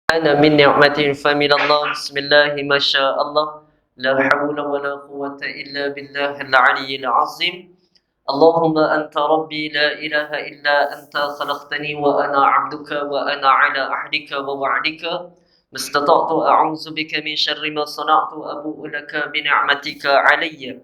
أنا من نعمة فمن الله بسم الله ما شاء الله لا حول ولا قوة إلا بالله العلي العظيم اللهم أنت ربي لا إله إلا أنت خلقتني وأنا عبدك وأنا على عهدك ووعدك ما استطعت أعوذ بك من شر ما صنعت أبوء لك بنعمتك علي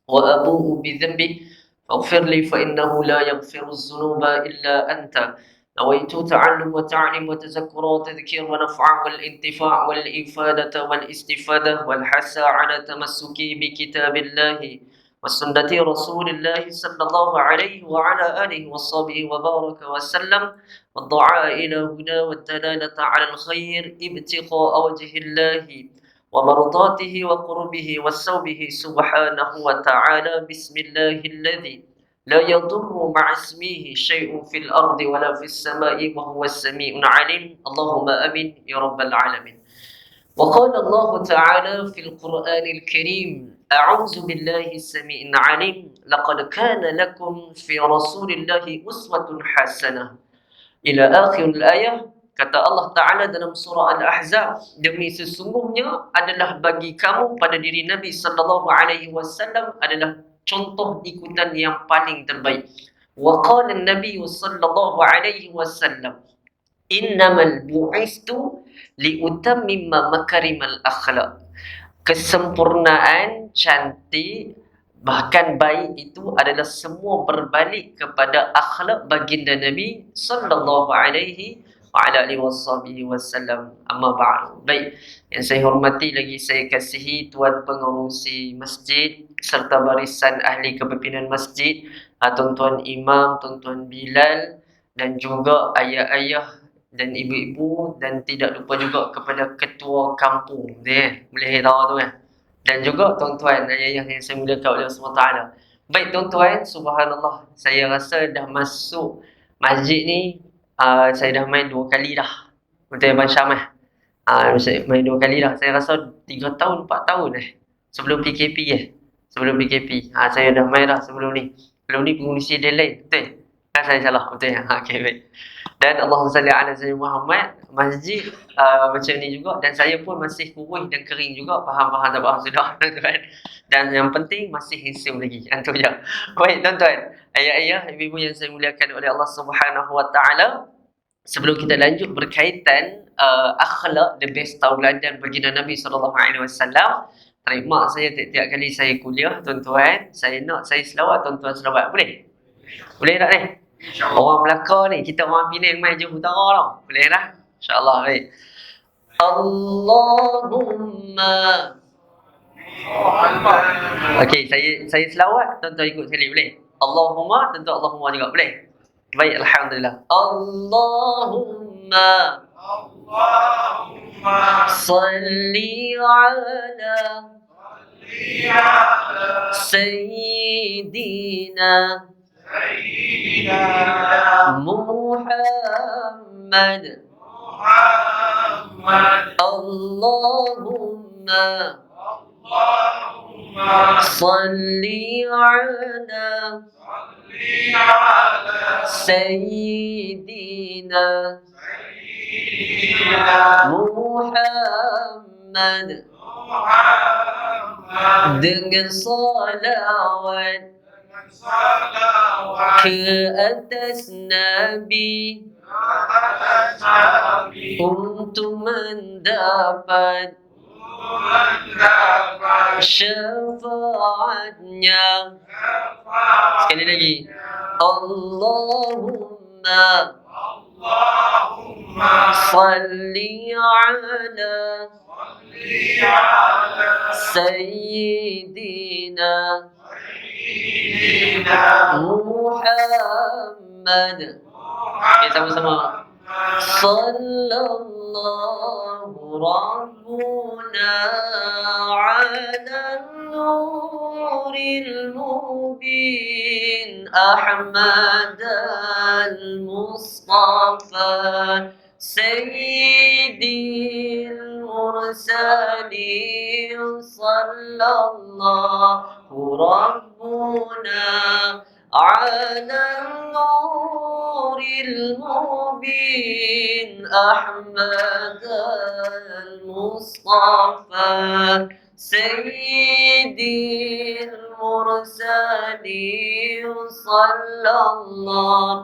وأبوء بذنبي فاغفر لي فإنه لا يغفر الذنوب إلا أنت نويت تعلم وتعلم وتذكر وتذكير ونفع والانتفاع والإفادة والاستفادة والحث على تمسكي بكتاب الله وسنة رسول الله صلى الله عليه وعلى آله وصحبه وبارك وسلم والدعاء إلى هدى والدلالة على الخير ابتغاء وجه الله ومرضاته وقربه وصوبه سبحانه وتعالى بسم الله الذي لا يضر مع اسمه شيء في الأرض ولا في السماء وهو السميع العليم اللهم آمين يا رب العالمين وقال الله تعالى في القرآن الكريم أعوذ بالله السميع العليم لقد كان لكم في رسول الله أسوة حسنة ila akhir ayat kata Allah Ta'ala dalam surah Al-Ahzab demi sesungguhnya adalah bagi kamu pada diri Nabi sallallahu alaihi wasallam adalah contoh ikutan yang paling terbaik wa qala an-nabiy sallallahu alaihi wasallam innamal bu'istu liutammima makarimal akhlaq kesempurnaan cantik bahkan baik itu adalah semua berbalik kepada akhlak baginda Nabi sallallahu alaihi wa ala alihi wasallam. Amma ba'du. Baik, yang saya hormati lagi saya kasihi tuan pengerusi masjid serta barisan ahli kepimpinan masjid, tuan-tuan imam, tuan-tuan Bilal dan juga ayah-ayah dan ibu-ibu dan tidak lupa juga kepada ketua kampung dia. Boleh tahu tu kan? Dan juga tuan-tuan ayah yang saya muliakan oleh Allah SWT. Baik tuan-tuan, subhanallah, saya rasa dah masuk masjid ni, saya dah main 2 kali dah. Betul Abang Syamah? Saya main 2 kali dah. Saya rasa 3 tahun, 4 tahun sebelum PKP Sebelum PKP. Saya dah main dah sebelum ni. Sebelum ni pengurusi dia lain, betul? Kan saya salah, betul ya? Okey, baik. Dan Allahumma salli ala Sayyidina Muhammad, masjid macam ni juga dan saya pun masih kurus dan kering juga, faham-faham tak faham sudah tuan-tuan. Dan yang penting masih handsome lagi. Itu je. Baik tuan-tuan, ayah-ayah, ibu-ibu yang saya muliakan oleh Allah Subhanahu wa taala, sebelum kita lanjut berkaitan akhlak the best tauladan baginda Nabi sallallahu alaihi wasallam, terima saya tiap-tiap kali saya kuliah tuan-tuan, saya nak saya selawat tuan-tuan selawat. Boleh? Boleh tak ni? Orang Melaka ni, kita orang Penang main Johor Utara tau. Boleh dah? InsyaAllah, baik. Allahumma. Okey, saya selawat, tuan-tuan ikut sekali, boleh? Allahumma, tentu Allahumma juga, boleh? Baik, Alhamdulillah. Allahumma. Salli ala Sayyidina Muhammad. Allahumma salli ala Sayyidina Muhammad dengan salawat ke atas Nabi untuk mendapat syafaatnya. Sekali lagi. Allahumma salli ala Sayyidina Muhammad. Okay, sama-sama. Sallallahu Rabbuna ala nuril mubin Ahmad al-Mustafa Sayyidil Mursalin Sallallahu Rabbuna على النور المبين أحمد المصطفى سيدي المرسلين صلى الله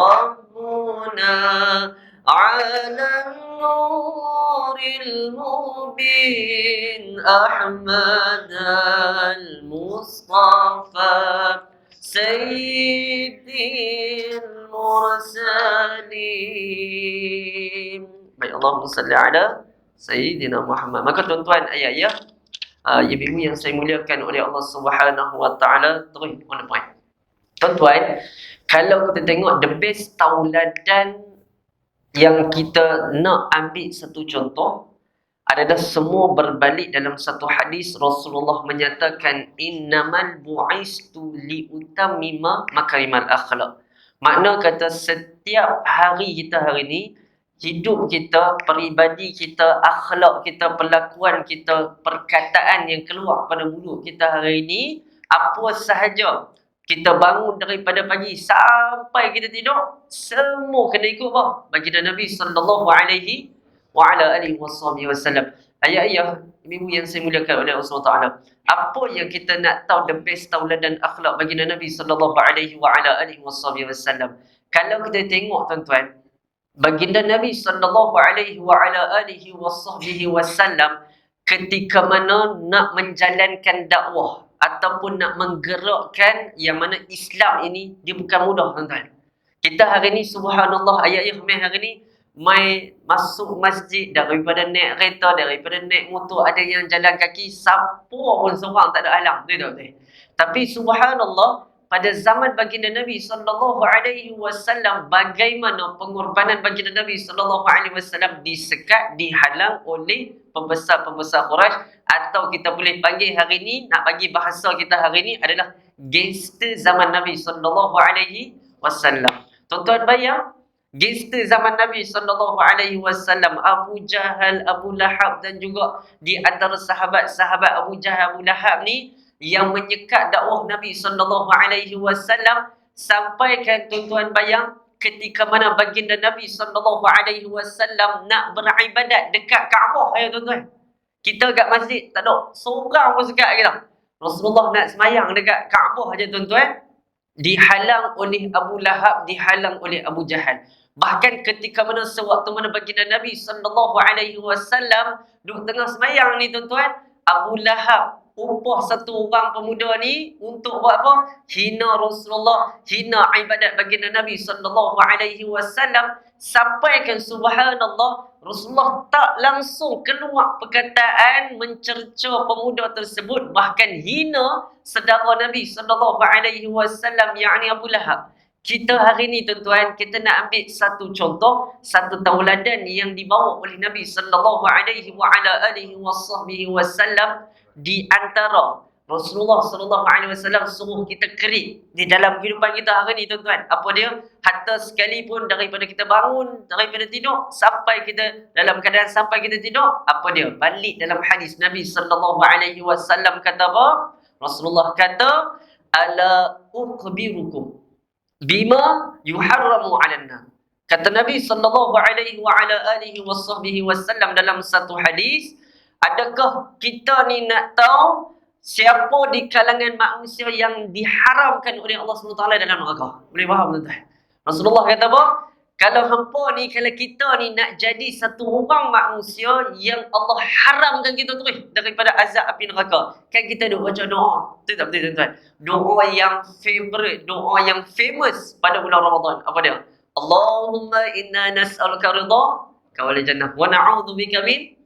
ربنا على النور المبين أحمد المصطفى سيدي المرسلين. Baik, Allahumma salli ala Sayyidina Muhammad. Maka tuan-tuan, ayah-ayah, ibu-ibu yang saya muliakan oleh Allah Subhanahu wa taala, terus on the point. Tuan-tuan, kalau kita tengok the best tauladan yang kita nak ambil satu contoh adalah semua berbalik dalam satu hadis. Rasulullah menyatakan innamal bu'istu liutammima makarimal akhlak. Makna kata setiap hari kita hari ni, hidup kita, peribadi kita, akhlak kita, perlakuan kita, perkataan yang keluar pada mulut kita hari ni, apa sahaja kita bangun daripada pagi sampai kita tidur, semua kena ikut apa? Baginda Nabi sallallahu alaihi wa ala alihi wasallam. Ayah-ayah, ibu yang saya muliakan oleh Allah SWT, apa yang kita nak tahu the best tauladan akhlak baginda Nabi sallallahu alaihi wa ala alihi wasallam? Kalau kita tengok tuan-tuan, baginda Nabi sallallahu alaihi wa ala alihi wasallam ketika mana nak menjalankan dakwah ataupun nak menggerakkan yang mana Islam ini, dia bukan mudah tuan-tuan. Kita hari ni subhanallah, ayat-ayat hari ni mai masuk masjid daripada naik kereta, daripada naik motor, ada yang jalan kaki, siapa pun seorang tak ada halang, betul tak? Tapi subhanallah, pada zaman baginda Nabi sallallahu alaihi wasallam, bagaimana pengorbanan baginda Nabi sallallahu alaihi wasallam disekat, dihalang oleh pembesar-pembesar Quraisy, atau kita boleh panggil hari ni, nak bagi bahasa kita hari ni adalah gangster zaman Nabi sallallahu alaihi wasallam. Tuan-tuan bayang, gangster zaman Nabi sallallahu alaihi wasallam, Abu Jahal, Abu Lahab dan juga di antara sahabat-sahabat Abu Jahal, Abu Lahab ni yang menyekat dakwah Nabi sallallahu alaihi wasallam, sampaikan tuan-tuan bayang ketika mana baginda Nabi sallallahu alaihi wasallam nak beribadat dekat Kaabah ya tuan-tuan. Kita kat masjid tak ada seorang pun sekat kita. Rasulullah nak semayang dekat Kaabah aja tuan-tuan, dihalang oleh Abu Lahab, dihalang oleh Abu Jahal. Bahkan ketika mana sewaktu mana baginda Nabi sallallahu alaihi wasallam duduk tengah semayang ni tuan-tuan, Abu Lahab upah satu orang pemuda ni untuk buat apa? Hina Rasulullah, hina ibadat baginda Nabi sallallahu alaihi wasallam. Sampaikan subhanallah, Rasulullah tak langsung keluar perkataan mencerca pemuda tersebut, bahkan hina saudara Nabi sallallahu alaihi wasallam, yakni Abu Lahab. Kita hari ni tuan-tuan, kita nak ambil satu contoh, satu tauladan yang dibawa oleh Nabi sallallahu alaihi wa ala alihi wasallam. Di antara Rasulullah sallallahu alaihi wasallam suruh kita kerik di dalam kehidupan kita hari ni tuan-tuan. Apa dia? Hatta sekalipun daripada kita bangun, daripada tidur sampai kita dalam keadaan sampai kita tidur, apa dia? Balik dalam hadis Nabi sallallahu alaihi wasallam kata apa? Rasulullah kata, ala ukhbirukum bima yuharramu 'alan nar. Kata Nabi sallallahu alaihi wa ala alihi wasallam dalam satu hadis, adakah kita ni nak tahu siapa di kalangan manusia yang diharamkan oleh Allah SWT dalam neraka? Boleh faham tuan-tuan? Rasulullah kata apa? Kalau hampa ni, kalau kita ni nak jadi satu orang manusia yang Allah haramkan kita terus daripada azab api neraka, kan kita duk baca doa. Betul tak betul tuan-tuan? Doa yang favorite, doa yang famous pada bulan Ramadan. Apa dia? Allahumma inna nas'aluka ridha kawal jannah wa na'udzubika min.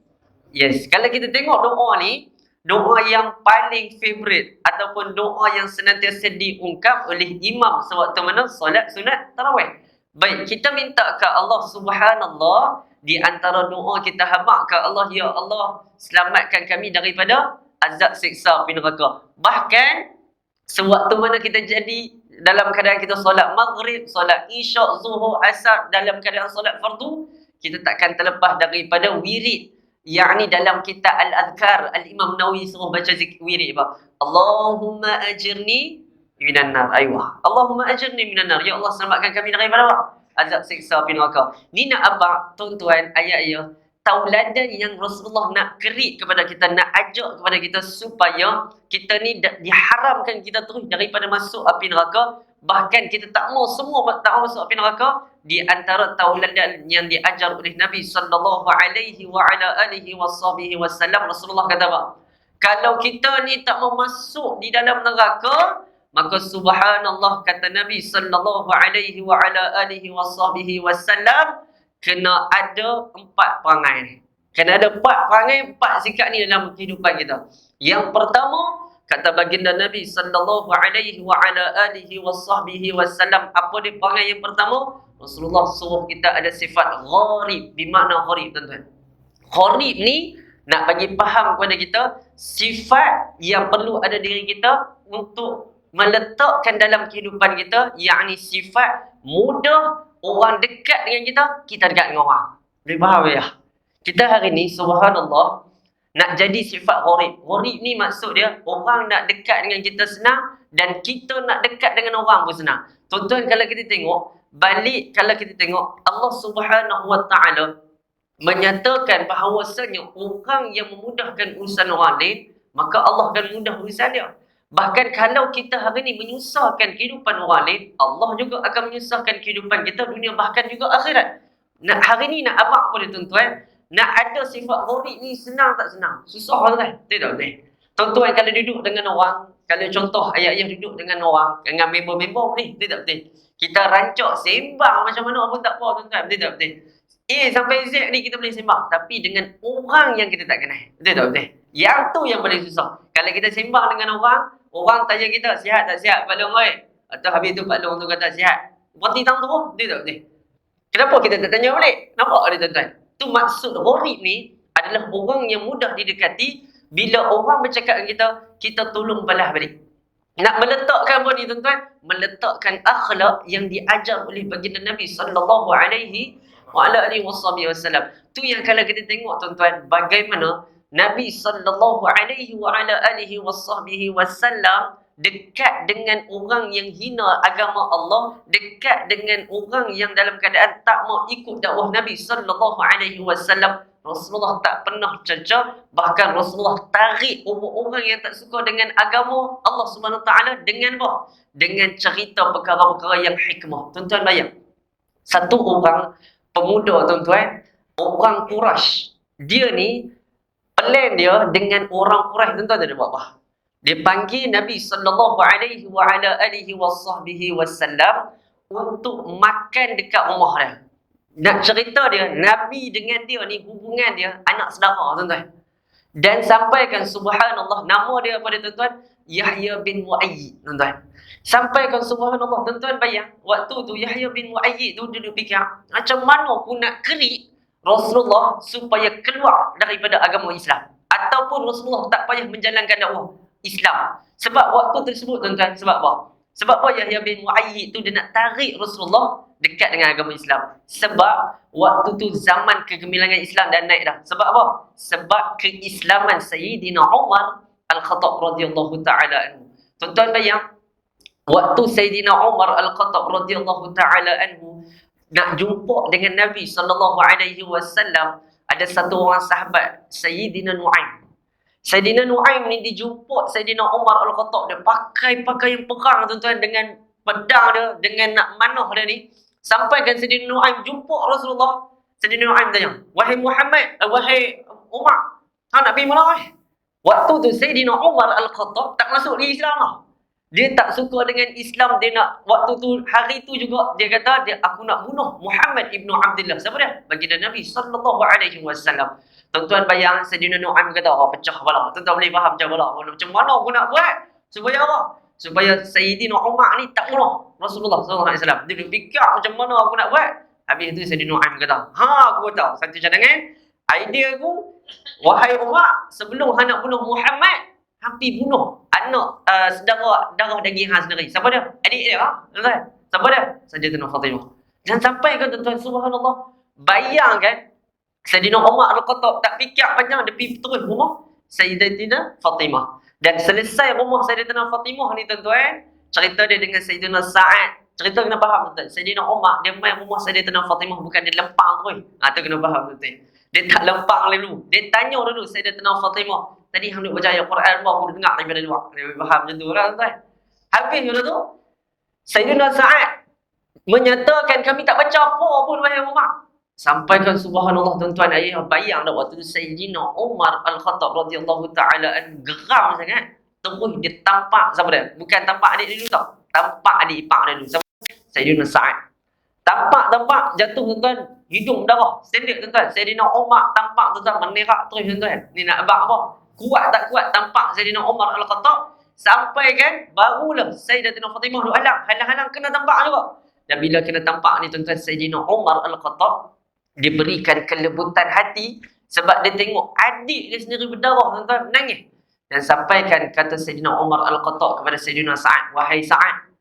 Yes, kalau kita tengok doa ni, doa yang paling favorite ataupun doa yang senantiasa diungkap oleh imam sewaktu mana solat sunat tarawih. Baik, kita minta ke Allah subhanallah, di antara doa kita habaq ke Allah, ya Allah, selamatkan kami daripada azab siksa api neraka. Bahkan sewaktu mana kita jadi dalam keadaan kita solat maghrib, solat isyak, zuhur, asar, dalam keadaan solat fardu, kita takkan terlepas daripada wirid. Yakni dalam kitab Al-Adhkar, Al-Imam Nawawi suruh baca zikir wirid apa? Allahumma ajirni, minan nar. Aywa. Allahumma ajirni minan nar. Ya Allah, selamatkan kami daripada apa? Azab siksa api neraka. Ni nak apa? Tuan-tuan, ayat-ayat tauladan yang Rasulullah nak kerik kepada kita, nak ajak kepada kita supaya kita ni diharamkan kita terus daripada masuk api neraka. Bahkan kita tak mau semua tak mau masuk api neraka. Di antara tauladan yang diajar oleh Nabi sallallahu alaihi wa ala alihi wasallam, Rasulullah kata apa? Kalau kita ni tak mau masuk di dalam neraka, maka subhanallah, kata Nabi sallallahu alaihi wa ala alihi wasallam, kena ada 4 perangai. Kena ada 4 perangai, 4 sikap ni dalam kehidupan kita. Yang pertama, kata baginda Nabi sallallahu alaihi wa ala alihi wasallam, apa dia perangai yang pertama? Rasulullah suruh kita ada sifat gharib. Bermakna gharib, tuan-tuan. Gharib ni nak bagi faham kepada kita sifat yang perlu ada diri kita untuk meletakkan dalam kehidupan kita, yakni sifat mudah orang dekat dengan kita dekat dengan orang. Boleh faham ya? Kita hari ni subhanallah nak jadi sifat gharib. Gharib ni maksud dia orang nak dekat dengan kita senang dan kita nak dekat dengan orang pun senang. Tuan-tuan, kalau kita tengok balik, kalau kita tengok Allah Subhanahu wa taala menyatakan bahawasanya orang yang memudahkan urusan orang lain, maka Allah akan mudah urusan dia. Bahkan kalau kita hari ni menyusahkan kehidupan orang lain, Allah juga akan menyusahkan kehidupan kita dunia bahkan juga akhirat. Nak hari ni nak abang boleh tuan-tuan, nak ada sifat gharib ni senang tak senang? Susah kan? Tidak betul. Tuan-tuan kalau duduk dengan orang, kalau contoh ayah-ayah duduk dengan orang, dengan member-member boleh, tidak betul. Kita rancak sembang macam mana pun tak apa tuan-tuan, betul tak betul? Sampai Z ni kita boleh sembang, tapi dengan orang yang kita tak kenal, betul tak betul? Yang tu yang paling susah. Kalau kita sembang dengan orang tanya kita sihat tak sihat Pak Long oi, atau habis tu Pak Long tu kata sihat, berhenti tang tu, betul tak betul? Kenapa kita tak tanya balik? Nampak ada tuan-tuan? Tu maksud gharib ni adalah orang yang mudah didekati. Bila orang bercakap dengan kita, kita tolong balas balik. Nak meletakkan apa ni tuan-tuan? Meletakkan akhlak yang diajar oleh baginda Nabi sallallahu alaihi wa ala alihi wasallam. Tu yang kalau kita tengok tuan-tuan, bagaimana Nabi sallallahu alaihi wa ala alihi wasallam dekat dengan orang yang hina agama Allah, dekat dengan orang yang dalam keadaan tak mau ikut dakwah Nabi sallallahu alaihi wasallam. Rasulullah tak pernah cecah, bahkan Rasulullah tarik orang-orang yang tak suka dengan agama Allah Subhanahu Wa Taala dengan apa? Dengan cerita perkara-perkara yang hikmah. Tuan-tuan bayang, satu orang pemuda tuan-tuan, orang Quraisy, dia ni plan dia dengan orang Quraisy, tuan-tuan dia buat apa? Dia panggil Nabi sallallahu alaihi wa ala alihi wasallam untuk makan dekat rumah dia. Nak cerita dia, Nabi dengan dia ni hubungan dia anak saudara tuan-tuan. Dan sampaikan subhanallah, nama dia pada tuan-tuan Yahya bin Muayyid tuan-tuan. Sampaikan subhanallah, tuan-tuan bayang waktu tu Yahya bin Muayyid tu duduk fikir macam mana pun nak kerik Rasulullah supaya keluar daripada agama Islam, ataupun Rasulullah tak payah menjalankan dakwah Islam. Sebab waktu tersebut tuan-tuan, sebab apa? Sebab apa Yahya bin Muayyid tu dia nak tarik Rasulullah dekat dengan agama Islam? Sebab waktu tu zaman kegemilangan Islam dah naik dah. Sebab apa? Sebab keislaman Sayyidina Umar Al-Khattab radhiyallahu ta'ala anhu. Tuan-tuan bayang, waktu Sayyidina Umar Al-Khattab radhiyallahu ta'ala anhu nak jumpa dengan Nabi sallallahu alaihi wasallam, ada satu orang sahabat Sayyidina Nu'aim. Sayyidina Nu'aim ni dijumpa Sayyidina Umar Al-Khattab, dia pakai pakaian perang tuan-tuan, dengan pedang dia, dengan nak manah dia ni. Sampaikan Sayyidina Nu'aim jumpa Rasulullah. Sayyidina Nu'aim tanya, wahai Muhammad, wahai Umar, nak pergi mana wahai? Waktu tu Sayyidina Umar Al-Khattab tak masuk di Islam lah. Dia tak suka dengan Islam. Dia nak, waktu tu, hari tu juga dia kata, aku nak bunuh Muhammad ibnu Abdullah. Siapa dia? Baginda Nabi sallallahu alaihi wasallam. Tuan-tuan bayang, Sayyidina Nu'aim kata, pecah kepala. Tuan-tuan boleh faham macam mana? Macam mana aku nak buat? Supaya apa? Supaya Sayyidina Umar ni tak bunuh Rasulullah sallallahu alaihi wasallam. Dia fikir macam mana aku nak buat? Habis tu Sayyidina Nu'aim kata, aku tahu satu cadangan. Idea aku, wahai Umar, sebelum hendak bunuh Muhammad, hampir bunuh anak saudara darah daging hang sendiri. Siapa dia? Adik dia lah. Siapa dia? Sayyidatina Fatimah. Dan sampaikan tuan-tuan, subhanallah, bayangkan Sayyidina Umar Al-Khattab tak fikir panjang, dia pergi terus rumah Sayyidatina Fatimah. Dan selesai rumah Sayyidatina Fatimah ni tuan-tuan, cerita dia dengan Sayyidina Sa'ad. Cerita kena faham tuan. Sayyidina Umar dia main rumah Sayyidatina Fatimah, bukan dia lempang tu. Tu kena faham tuan. Dia tak lempang dulu. Dia tanya dulu Sayyidatina Fatimah. Tadi hang duk baca ayat Quran, baru dengar daripada luar. Dia faham macam tu kan tuan. Habis tu Sayyidina Sa'ad menyatakan kami tak baca apa pun wahai Umar. Sampaikan subhanallah tuan-tuan, ayah bayang dah waktu tu Sayyidina Umar Al-Khattab radhiyallahu ta'ala geram sangat. Terus dia tampak siapa dia? Bukan tampak adik dia dulu tau. Tampak adik ipar dia dulu. Siapa? Sayyidina Sa'ad. Tampak jatuh tuan-tuan, hidung darah. Standard tuan-tuan. Sayyidina Umar tampak tuan-tuan menerak terus tuan-tuan. Ni nak abang apa? Kuat tak kuat tampak Sayyidina Umar Al-Khattab. Sampai kan barulah Sayyidatina Fatimah duk halang-halang kena tampak juga. Dan bila kena tampak ni tuan-tuan, Sayyidina Umar Al-Khattab diberikan kelebutan hati sebab dia tengok adik dia sendiri berdarah tuan-tuan, menangis. Dan sampaikan kata Sayyidina Umar Al-Khattab kepada Sayyidina Sa'ad, wahai Sa'ad,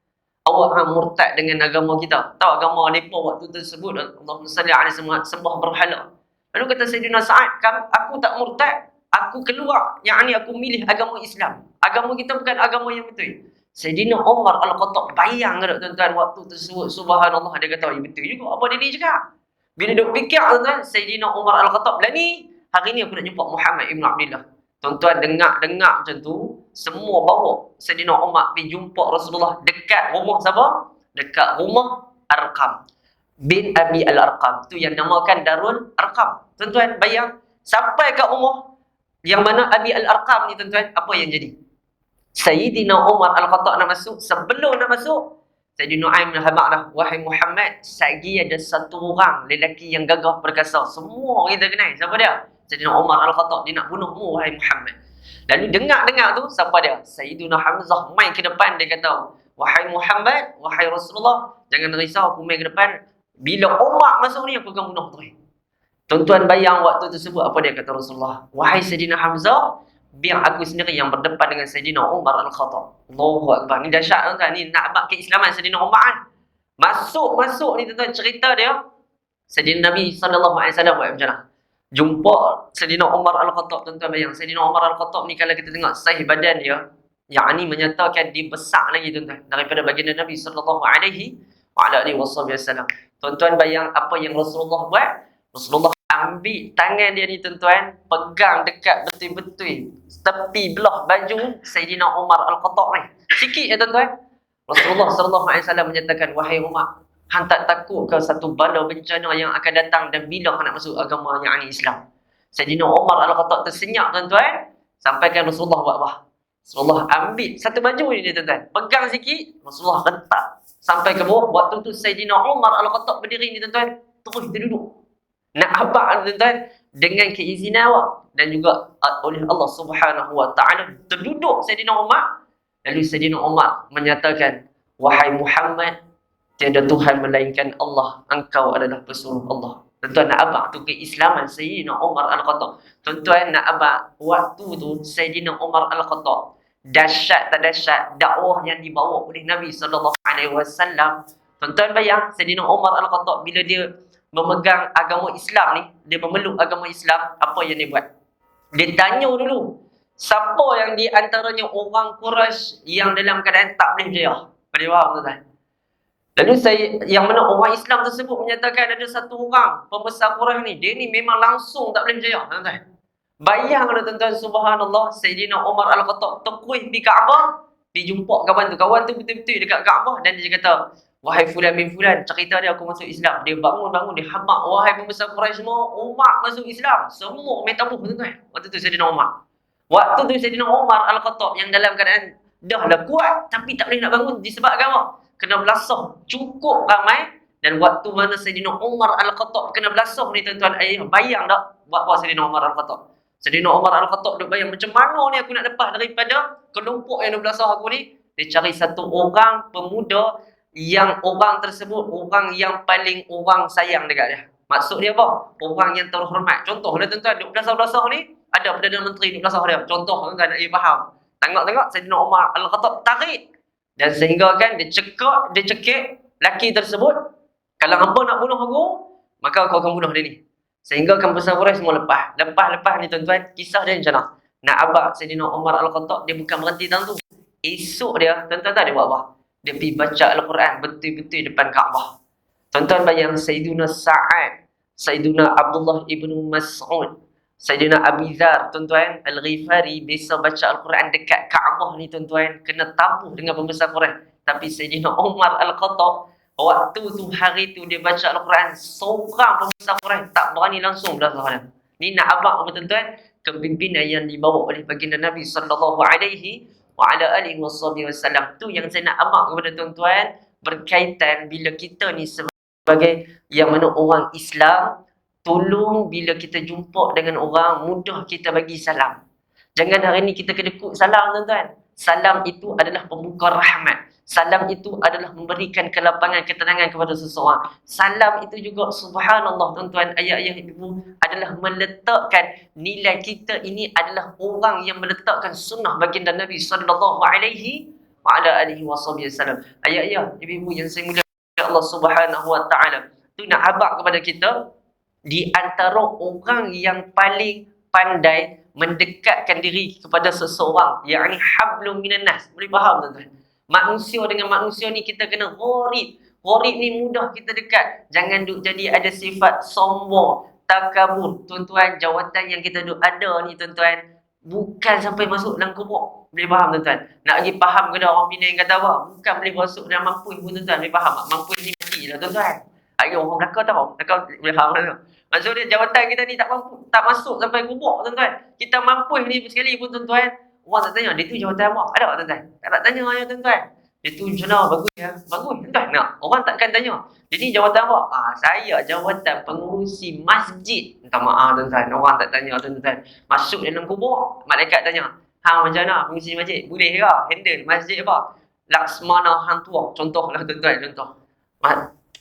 awak murtad dengan agama kita. Tahu agama mereka waktu tersebut Allahumma salli alaihi sembah berhala. Lalu kata Sayyidina Sa'ad, aku tak murtad, aku keluar, yakni aku milih agama Islam. Agama kita bukan agama yang betul. Sayyidina Umar Al-Khattab bayang tak tuan-tuan waktu tersebut, subhanallah, dia kata, ya betul juga apa dia cakap. Bila duk fikir tuan-tuan, Sayyidina Umar Al-Khattab lah ni, hari ni aku nak jumpa Muhammad Ibn Abdullah. Tuan-tuan dengar macam tu, semua bawa Sayyidina Umar pergi jumpa Rasulullah dekat rumah siapa? Dekat rumah Arqam bin Abi Al-Arqam. Tu yang namakan Darul Arqam. Tuan-tuan bayang, sampai kat rumah yang mana Abi Al-Arqam ni tuan-tuan, apa yang jadi? Sayyidina Umar Al-Khattab nak masuk, sebelum nak masuk, Sayyidina Nu'aim bin Habaq dah, wahai Muhammad, lagi ada satu orang lelaki yang gagah perkasa. Semua kita kenal. Siapa dia? Sayyidina Umar Al-Khattab, dia nak bunuhmu wahai Muhammad. Lalu dengar tu, siapa dia? Sayyidina Hamzah main ke depan, dia kata, wahai Muhammad, wahai Rasulullah, jangan risau, aku main ke depan. Bila Umar masuk ni, aku akan bunuh tu. Tuan-tuan bayang waktu tersebut, apa dia kata Rasulullah? Wahai Sayyidina Hamzah, biar aku sendiri yang berdepan dengan Sayyidina Umar Al-Khattab. Allahu Akbar. Ni dahsyat tuan-tuan. Ni nak abad keislaman Sayyidina Umar kan. Masuk ni tuan-tuan, cerita dia. Sayyidina Nabi SAW buat macam mana? Jumpa Sayyidina Umar Al-Khattab, tuan-tuan bayang. Sayyidina Umar Al-Khattab ni kalau kita tengok sahih badan dia, yang ni menyatakan dia besar lagi tuan-tuan daripada baginda Nabi SAW. Tuan-tuan bayang apa yang Rasulullah buat. Rasulullah ambil tangan dia ni tuan-tuan, pegang dekat betul-betul tepi belah baju Sayyidina Umar Al-Khattab ni. Sikit ya tuan-tuan. Rasulullah SAW menyatakan, wahai Umar, hang tak takut ke satu bala bencana yang akan datang dan bila hang nak masuk agama yang ini Islam? Sayyidina Umar Al-Khattab tersenyap tuan-tuan. Sampaikan Rasulullah buat apa? Rasulullah ambil satu baju ni tuan-tuan, pegang sikit, Rasulullah letak sampai ke bawah. Waktu tu Sayyidina Umar Al-Khattab berdiri ni tuan-tuan, terus dia duduk. Nak abang tuan-tuan dengan keizinan awak dan juga oleh Allah Subhanahu wa taala terduduk Sayyidina Umar. Lalu Sayyidina Umar menyatakan, wahai Muhammad, tiada Tuhan melainkan Allah, engkau adalah pesuruh Allah. Tuan-tuan nak abang tu keislaman Sayyidina Umar Al-Khattab. Tuan-tuan nak abang waktu tu Sayyidina Umar Al-Khattab, dahsyat tak dahsyat dakwah yang dibawa oleh Nabi SAW. Tuan-tuan bayang Sayyidina Umar Al-Khattab bila dia memegang agama Islam ni, dia memeluk agama Islam, apa yang dia buat? Dia tanya dulu, siapa yang di antaranya orang Quraisy yang dalam keadaan tak boleh berjaya? Boleh faham tuan-tuan? Lalu yang mana orang Islam tersebut menyatakan ada satu orang pembesar Quraisy ni, dia ni memang langsung tak boleh berjaya, tuan-tuan. Bayanglah tuan-tuan, subhanallah, Sayyidina Umar Al-Khattab terus pergi Kaabah, pergi jumpa kawan tu. Kawan tu betul-betul dekat Kaabah dan dia kata, wahai fulan bin fulan, cerita dia aku masuk Islam. Dia bangun, dia hamak, wahai pembesar Quraisy semua, Umar masuk Islam. Semua main tabuh tuan-tuan. Waktu tu Sayyidina Umar. Waktu tu Sayyidina Umar Al-Khattab yang dalam keadaan dah lah kuat tapi tak boleh nak bangun disebabkan apa? Kena belasah cukup ramai. Dan waktu mana Sayyidina Umar Al-Khattab kena belasah ni tuan-tuan, bayang tak buat apa Sayyidina Umar Al-Khattab? Sayyidina Umar Al-Khattab dia bayang macam mana ni aku nak lepas daripada kelompok yang belasah aku ni. Dia cari satu orang pemuda yang orang tersebut orang yang paling orang sayang dekat dia. Maksud dia apa? Orang yang terhormat. Contohlah tuan-tuan, duk belasah-belasah ni, ada Perdana Menteri duk belasah dia. Contoh tuan-tuan nak faham. Tengok-tengok Sayyidina Umar Al-Khattab tarik. Dan sehingga kan dia cekik lelaki tersebut, kalau hangpa nak bunuh aku, maka aku akan bunuh dia ni. Sehingga kan besar Quraisy semua lepas. Lepas ni tuan-tuan, kisah dia macam mana? Nak abad Sayyidina Umar Al-Khattab, dia bukan berhenti dalam tu. Esok dia, tuan-tuan tahu dia buat apa? Dia pergi baca Al-Quran betul-betul depan Kaabah. Tuan-tuan bayang Sayyiduna Sa'ad, Sayyiduna Abdullah ibnu Mas'ud, Sayyidina Abi Dzar, tuan-tuan, Al-Ghifari biasa baca Al-Quran dekat Kaabah ni, tuan-tuan, kena tabuh dengan pembesar Quran. Tapi Sayyidina Umar Al-Khattab, waktu tu, hari tu dia baca Al-Quran, seorang pembesar Quran tak berani langsung belakang. Ni nak abang apa, tuan-tuan? Kepimpinan yang dibawa oleh baginda Nabi sallallahu alaihi wa ala alihi wasallam. Tu yang saya nak abang kepada tuan-tuan, berkaitan bila kita ni sebagai yang mana orang Islam, tolong bila kita jumpa dengan orang, mudah kita bagi salam. Jangan hari ni kita kedekut salam, tuan-tuan. Salam itu adalah pembuka rahmat. Salam itu adalah memberikan kelapangan, ketenangan kepada seseorang. Salam itu juga, subhanallah, tuan-tuan, ayah-ayah, ibu, adalah meletakkan nilai kita ini adalah orang yang meletakkan sunnah baginda Nabi sallallahu alaihi wa ala alihi wasallam. Ayah-ayah, ibu-ibu yang saya mulia Allah Subhanahu wa taala, tu nak abang kepada kita, di antara orang yang paling pandai mendekatkan diri kepada seseorang, yakni hablum minan nas. Boleh faham, tuan-tuan? Manusia dengan manusia ni kita kena gharib. Gharib ni mudah kita dekat. Jangan duk jadi ada sifat sombong, takabur. Tuan-tuan, jawatan yang kita duk ada ni, tuan-tuan, bukan sampai masuk dalam kubur. Boleh faham, tuan-tuan? Nak lagi faham ke orang Penang kata apa? Bukan boleh masuk dalam mampu pun, tuan-tuan. Boleh faham tak? Mampu ni mati lah, tuan-tuan. Ayo, orang belakang tahu. Belakang boleh faham tak? Maksudnya jawatan kita ni tak mampu, tak masuk sampai kubur, tuan-tuan. Kita mampu ni sekali pun, tuan-tuan, orang tak tanya, dia tu jawatan apa? Ada tak, tuan-tuan? Tak tanya ya, tuan-tuan. Dia tu macam mana? Bagus ya? Bagus, tuan-tuan. Nah, orang takkan tanya. Jadi jawatan apa? Saya jawatan pengurusi masjid. Minta maaf, tuan-tuan. Orang tak tanya, tuan-tuan. Masuk dalam kubur, malaikat tanya, hang macam mana pengurusi masjid? Boleh ke? Handle masjid apa? Laksmana hang tua. Contohlah, tuan-tuan, contoh.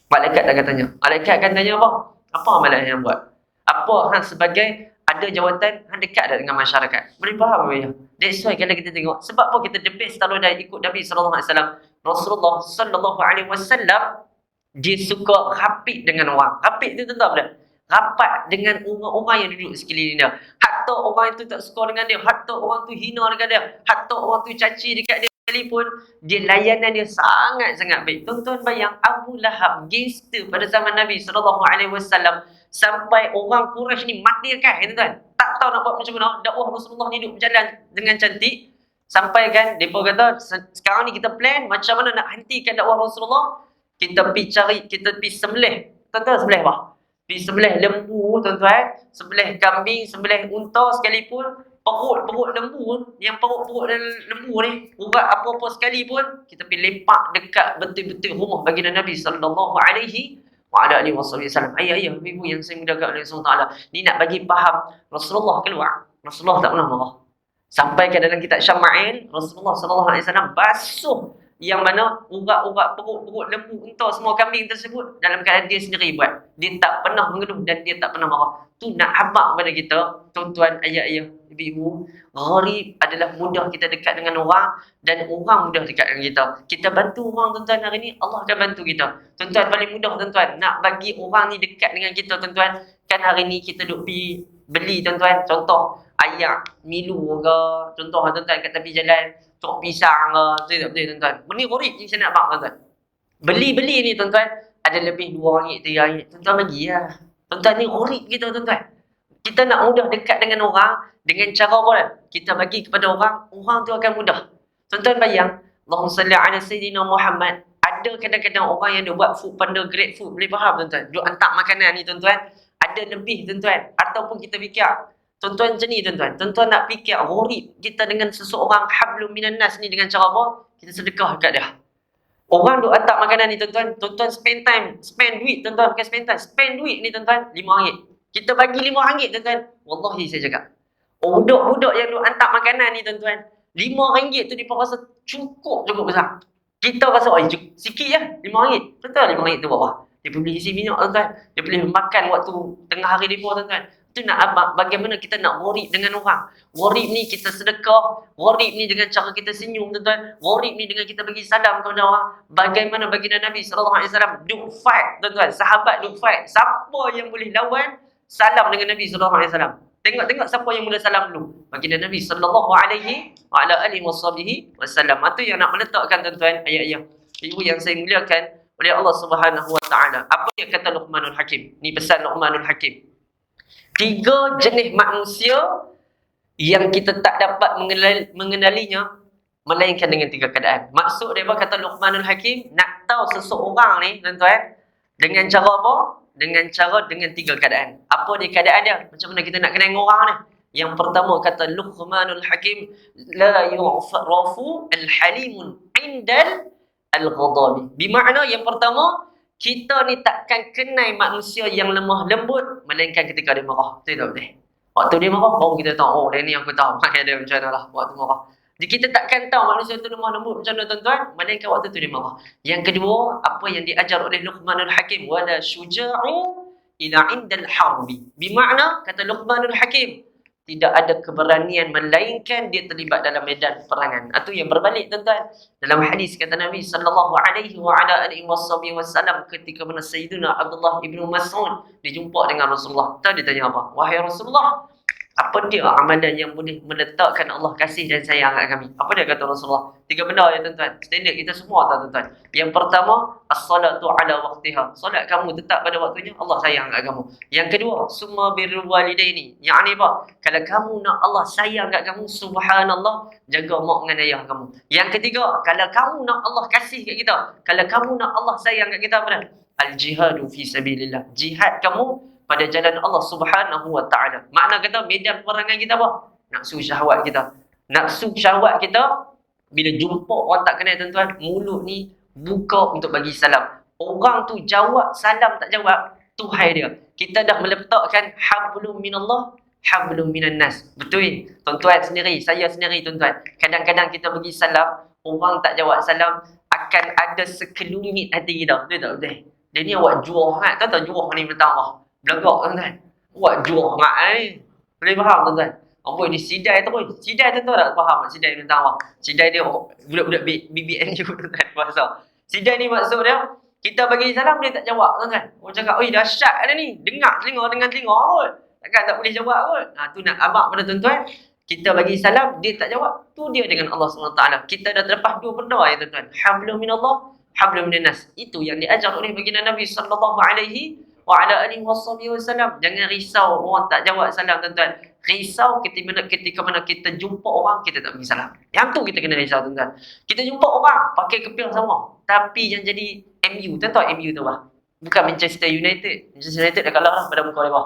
Malaikat akan tanya. Malaikat akan tanya apa? Apa amalan yang buat? Apa hang sebagai ada jawatan, hang dekat tak dengan masyarakat? Boleh faham tak ya? That's why kalau kita tengok, sebab apa kita the best kalau dah ikut Nabi sallallahu alaihi wasallam. Rasulullah sallallahu alaihi wasallam dia suka rapid dengan orang. Rapid tu tentu apa? Rapat dengan orang-orang yang duduk sekeliling dia. Hatta orang itu tak suka dengan dia, hatta orang tu hina dengan dia, hatta orang tu caci dekat dia sekalipun, dia layanan dia sangat-sangat baik. Tuan-tuan bayang Abu Lahab, gangster pada zaman Nabi sallallahu alaihi wasallam, sampai orang Quraisy ni mati kan, tuan-tuan. Tak tahu nak buat macam mana. Dakwah Rasulullah ni duduk berjalan dengan cantik. Sampai kan, mereka kata, sekarang ni kita plan macam mana nak hentikan dakwah Rasulullah. Kita pergi cari, kita pergi sembelih. Tuan-tuan sembelih apa? Pergi sembelih lembu, tuan-tuan. Sembelih kambing, sembelih unta sekalipun. Perut lembu, yang perut dan lembu ni, urat apa-apa sekali pun, kita pergi lepak dekat betul-betul rumah baginda Nabi sallallahu alaihi wa ala alihi wasallam. Ayah-ayah, ibu yang saya muliakan oleh Allah SWT, ni nak bagi faham, Rasulullah keluar, Rasulullah tak pernah marah. Sampai ke dalam kitab Syama'il, Rasulullah SAW basuh yang mana urat-urat perut lembu, unta, semua kambing tersebut dalam keadaan dia sendiri buat. Dia tak pernah mengeluh dan dia tak pernah marah. Tu nak habaq kepada kita, tuan-tuan, ayah-ayah, ibu-ibu, gharib adalah mudah kita dekat dengan orang dan orang mudah dekat dengan kita. Kita bantu orang, tuan-tuan, hari ni Allah akan bantu kita. Tuan-tuan, paling mudah, tuan-tuan, nak bagi orang ni dekat dengan kita, tuan-tuan. Kan hari ni kita duk pergi beli, tuan-tuan, contoh ayak Milo ke, contoh, tuan-tuan, kat tepi jalan, cok pisang ke, betul, tuan-tuan. Benda gharib ni saya nak bang, tuan-tuan. Beli ni, tuan-tuan, ada lebih RM2, RM3, tuan-tuan bagi lah. Tuan-tuan, ni gharib kita, tuan-tuan. Kita nak mudah dekat dengan orang dengan cara apa dah? Kita bagi kepada orang, orang tu akan mudah. Tuan-tuan bayang, Allahumma salli ala Sayyidina Muhammad. Ada kadang-kadang orang yang dia buat food panda, grab food, boleh faham, tuan-tuan? Dia hantar makanan ni, tuan-tuan. Ada lebih, tuan-tuan. Ataupun kita fikir, tuan-tuan macam ni, tuan-tuan. Tuan-tuan nak fikir gharib kita dengan seseorang hablum minan nas ni dengan cara apa? Kita sedekah dekat dia. Orang duk hantar makanan ni, tuan-tuan. Tuan-tuan spend duit, tuan-tuan, bukan spend time. Spend duit ni, tuan-tuan, RM5. Kita bagi RM5, tuan-tuan. Wallahi saya cakap. Budak-budak yang duk hantar makanan ni, tuan-tuan, RM5 tu dia rasa cukup besar. Kita rasa, sikit je, RM5. Betul RM5 tu buat apa? Dia boleh isi minyak, tuan-tuan. Dia boleh makan waktu tengah hari dia, tuan-tuan. Itu nak abang, bagaimana kita nak gharib dengan orang. Gharib ni kita sedekah, gharib ni dengan cara kita senyum, tuan-tuan. Gharib ni dengan kita bagi salam kepada orang. Bagaimana baginda Nabi SAW duk fight, tuan-tuan. Sahabat duk fight. Siapa yang boleh lawan, salam dengan Nabi SAW. Tengok siapa yang mula salam dulu. Baginda Nabi sallallahu alaihi wa ala alihi wasallam. Itu yang nak meletakkan, tuan-tuan, ayat-ayat. Ibu yang saya muliakan oleh Allah Subhanahu Wa Taala. Apa yang kata Luqmanul Hakim? Ni pesan Luqmanul Hakim. 3 jenis manusia yang kita tak dapat mengenalinya melainkan dengan 3 keadaan. Maksud dia apa kata Luqmanul Hakim? Nak tahu seseorang ni, tuan-tuan, dengan cara apa? Dengan 3 keadaan. Apa dia keadaan dia? Macam mana kita nak kenal orang ni? Yang pertama kata Luqmanul Hakim, la yu'rafu al-halimun indal al-ghadabi. Bermakna yang pertama, kita ni takkan kenal manusia yang lemah lembut melainkan ketika dia marah. Betul tak betul? Waktu dia marah, baru kita tahu, oh dia ni aku tahu makan dia macam mana lah waktu marah. Jadi kita takkan tahu manusia tu lemah lembut macam mana tuan-tuan, melainkan waktu tu dia marah. Yang kedua, apa yang diajar oleh Luqmanul Hakim, wala syuja'u ila indal harbi. Bermakna kata Luqmanul Hakim, tidak ada keberanian melainkan dia terlibat dalam medan peperangan. Itu yang berbalik tuan-tuan. Dalam hadis kata Nabi sallallahu alaihi wa ala alihi wasallam ketika mana Sayyidina Abdullah ibnu Mas'ud dia jumpa dengan Rasulullah. Tadi dia tanya apa? Wahai Rasulullah, apa dia amalan yang boleh meletakkan Allah kasih dan sayang kat kami? Apa dia kata Rasulullah? 3 benda ya tuan-tuan. Standard kita semua tahu tuan-tuan. Yang pertama, as-salatu ala waqtiha. Solat kamu tetap pada waktunya, Allah sayang kat kamu. Yang kedua, summa birrul walidaini. Yang ni apa? Kalau kamu nak Allah sayang kat kamu, subhanallah, jaga mak dengan ayah kamu. Yang ketiga, kalau kamu nak Allah kasih kat kita, kalau kamu nak Allah sayang kat kita, apa? Al-jihadu fi sabilillah. Jihad kamu pada jalan Allah Subhanahu Wa Taala. Makna kata medan peperangan kita apa? Nafsu syahwat kita. Nafsu syahwat kita bila jumpa orang tak kenal tuan-tuan, mulut ni buka untuk bagi salam. Orang tu jawab salam tak jawab, tu hai dia. Kita dah meletakkan hablum minallah, hablum minan nas. Betul? Tuan-tuan sendiri, saya sendiri tuan-tuan. Kadang-kadang kita bagi salam, orang tak jawab salam, akan ada sekelumit hati kita. Betul tak betul? Dia ni awak juah kan? Tahu tak juah ni minta Allah. Belagak tuan-tuan. Buat juah mak ni. Boleh faham tuan-tuan? Amboi ni sidai tu pun. Sidai tuan-tuan tak faham sidai minta Allah. Sidai dia budak-budak BBM juga tuan-tuan. Bahasa. Sidai ni maksud dia, kita bagi salam dia tak jawab tuan-tuan. Orang cakap, oi dahsyat dia ni. Dengar telinga dengan telinga kot. Takkan tak boleh jawab kot. Tu nak abang pada tuan-tuan. Kita bagi salam, dia tak jawab. Tu dia dengan Allah SWT. Kita dah terlepas 2 benda ya tuan-tuan. Hablum minallah, hablum minan nas. Itu yang diajar oleh baginda Nabi sallallahu alaihi wa ala alihi wasallam. Jangan risau orang tak jawab salam tuan-tuan. Risau ketika mana kita jumpa orang kita tak bagi salam. Yang tu kita kena risau tuan-tuan. Kita jumpa orang pakai kepiah sama, tapi yang jadi MU, tuan tahu MU tu apa? Bukan Manchester United. Manchester United dah kalah lah pada muka dia.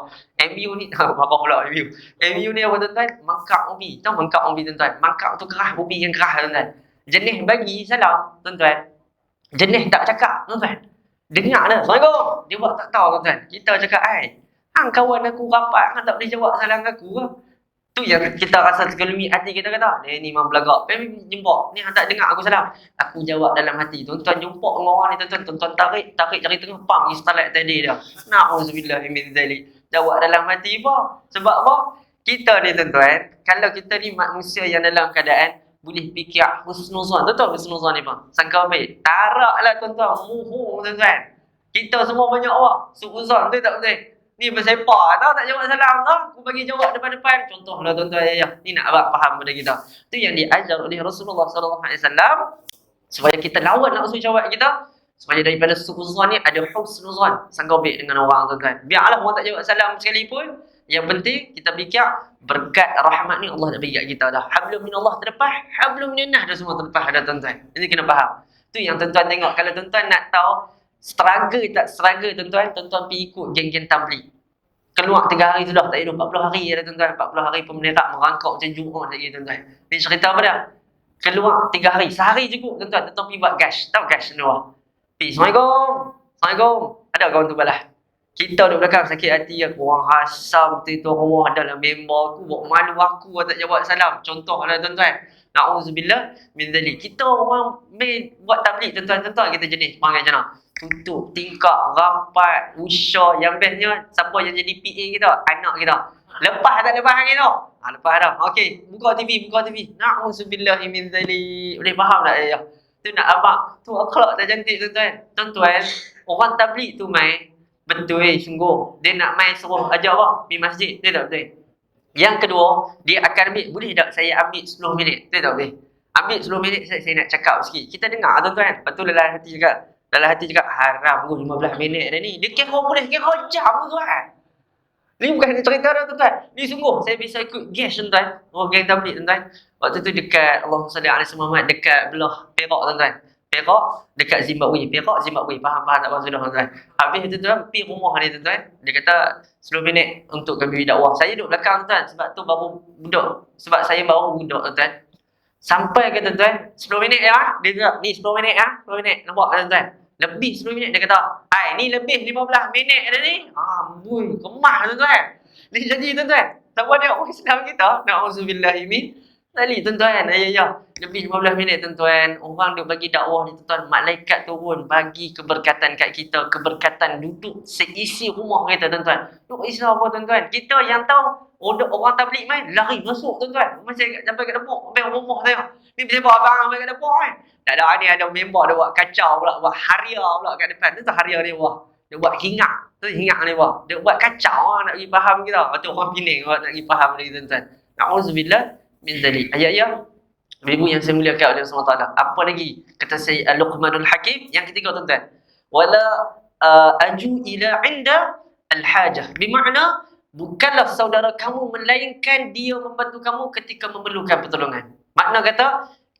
MU ni marah pula MU. MU ni apa tuan-tuan? Mangkak ubi. Tahu mangkak ubi tuan-tuan? Mangkak tu keras, ubi yang keras tuan-tuan. Jenis bagi salam tuan-tuan, jenis tak cakap tuan-tuan. Dengar dah, Assalamualaikum. Dia buat tak tahu tuan-tuan. Kita cakap, hang kawan aku rapat, hang tak boleh jawab salam aku ke? Tu yang kita rasa sekelumit hati kita kata, ni memang belagak. Jumpa, ni hang tak dengar aku salam. Aku jawab dalam hati. Tuan-tuan jumpa dengan orang ni tuan-tuan, tuan-tuan tarik jari tengah, pam, istalat tadi dah. Na'udzubillah min zalik. Jawab dalam hati apa? Sebab apa? Kita ni tuan-tuan, kalau kita ni manusia yang dalam keadaan boleh fikir husnuzan. Tahu husnuzan ni apa? Sangka baik. Taraklah tuan-tuan. Muhu tuan-tuan. Kita semua banyak apa? Suuzan. Betul tak betul? Ni bersepak. Tahu tak jawab salam tu? Aku bagi jawab depan-depan. Contohlah tuan-tuan ya. Ni nak abang faham pada kita. Tu yang diajar oleh Rasulullah SAW. Supaya kita lawan nafsu syahwat kita. Supaya daripada suuzan ni ada husnuzan. Sangka baik dengan orang tuan-tuan. Biarlah orang tak jawab salam sekalipun. Yang penting kita fikir berkat rahmat ni Allah dah bagi kat kita dah. Hablum minallah terlepas, hablum minan nas dah semua terlepas dah tuan-tuan. Ini kena faham. Tu yang tuan-tuan tengok. Kalau tuan-tuan nak tahu struggle tak struggle tuan-tuan, tuan-tuan pergi ikut geng-geng tabligh. Keluar 3 hari sudah, tak ada 40 hari dah tuan-tuan. 40 hari pun menerak merangkak macam Jumaat lagi tuan-tuan. Ni cerita apa dah? Keluar 3 hari, sehari cukup tuan-tuan. Tuan-tuan pergi buat gash. Tahu gash ni wah. Pergi, Assalamualaikum. Assalamualaikum. Ada kawan tu balas. Kita duduk belakang sakit hati aku. Orang hasam tu rumah adalah member aku. Buat malu aku tak jawab salam. Contohlah tuan-tuan. Na'udzubillah min zalik. Kita orang buat tabligh tuan-tuan. Kita jenis panggil macam mana? Tutup, tingkap, rapat, usah. Yang bestnya siapa yang jadi PA kita? Anak kita. Lepas tak lepas hari tu? Lepas dah. Okey, buka TV. Na'udzubillah min zalik. Boleh faham tak ya? Tu nak abang. Tu akhlak tak cantik tuan-tuan. Tuan-tuan, orang tabligh tu main betul sungguh. Dia nak main suruh ajak apa? Pergi masjid. Betul tak betul? Yang kedua, dia akan ambil, boleh tak saya ambil 10 minit? Betul tak betul? Ambil 10 minit saya nak cakap sikit. Kita dengar tuan-tuan. Lepas tu dalam hati cakap haram pun 15 minit dah ni. Dia kira boleh kira jam tuan. Ni bukan cerita dah tuan-tuan. Ni sungguh saya bisa ikut gas tuan-tuan. Oh geng tabligh tuan-tuan. Waktu tu dekat Allahumma salli alaihi Muhammad dekat belah Perak tuan-tuan. Perak dekat Zimbabwe. Perak Zimbabwe. Faham tak apa sudah tuan-tuan. Habis tu tuan pergi rumah ni tuan-tuan. Dia kata 10 minit untuk kami dakwah. Saya duduk belakang tuan sebab tu baru budak. Sebab saya baru budak tuan-tuan. Sampai ke tuan-tuan 10 minit ya. Dia kata ni 10 minit ya. 10 minit. Nampak tuan-tuan. Lebih 10 minit dia kata, "Hai, ni lebih 15 minit dah ni." Amboi, kemah tuan-tuan. Ni jadi tuan-tuan. Siapa dia orang Islam kita? Na'udzubillahi min zalik tuan-tuan. Ya. Lebih 15 minit tuan-tuan. Orang duk bagi dakwah ni tuan-tuan. Malaikat turun bagi keberkatan kat kita. Keberkatan duduk seisi rumah kita tuan-tuan. Duk risau apa tuan-tuan? Kita yang tahu orang tabligh main lari masuk tuan-tuan. Macam sampai kat dapur, sampai rumah saya. Ni siapa abang sampai kat dapur kan? Tak ada ni ada member dia buat kacau pula, buat haria pula kat depan. Tu haria dia buat. Dia buat hingat. Tu hingat ni buat. Dia buat kacau nak pergi faham kita. Patut orang Penang buat nak pergi faham ni tuan-tuan. Na'udzubillah min zalik. Ayat-ayat ibu yang saya muliakan oleh Allah SWT. Apa lagi? Kata saya Luqmanul Hakim. Yang ketiga tuan-tuan. Wala aju ila inda al-hajah. Bermakna bukanlah saudara kamu melainkan dia membantu kamu ketika memerlukan pertolongan. Makna kata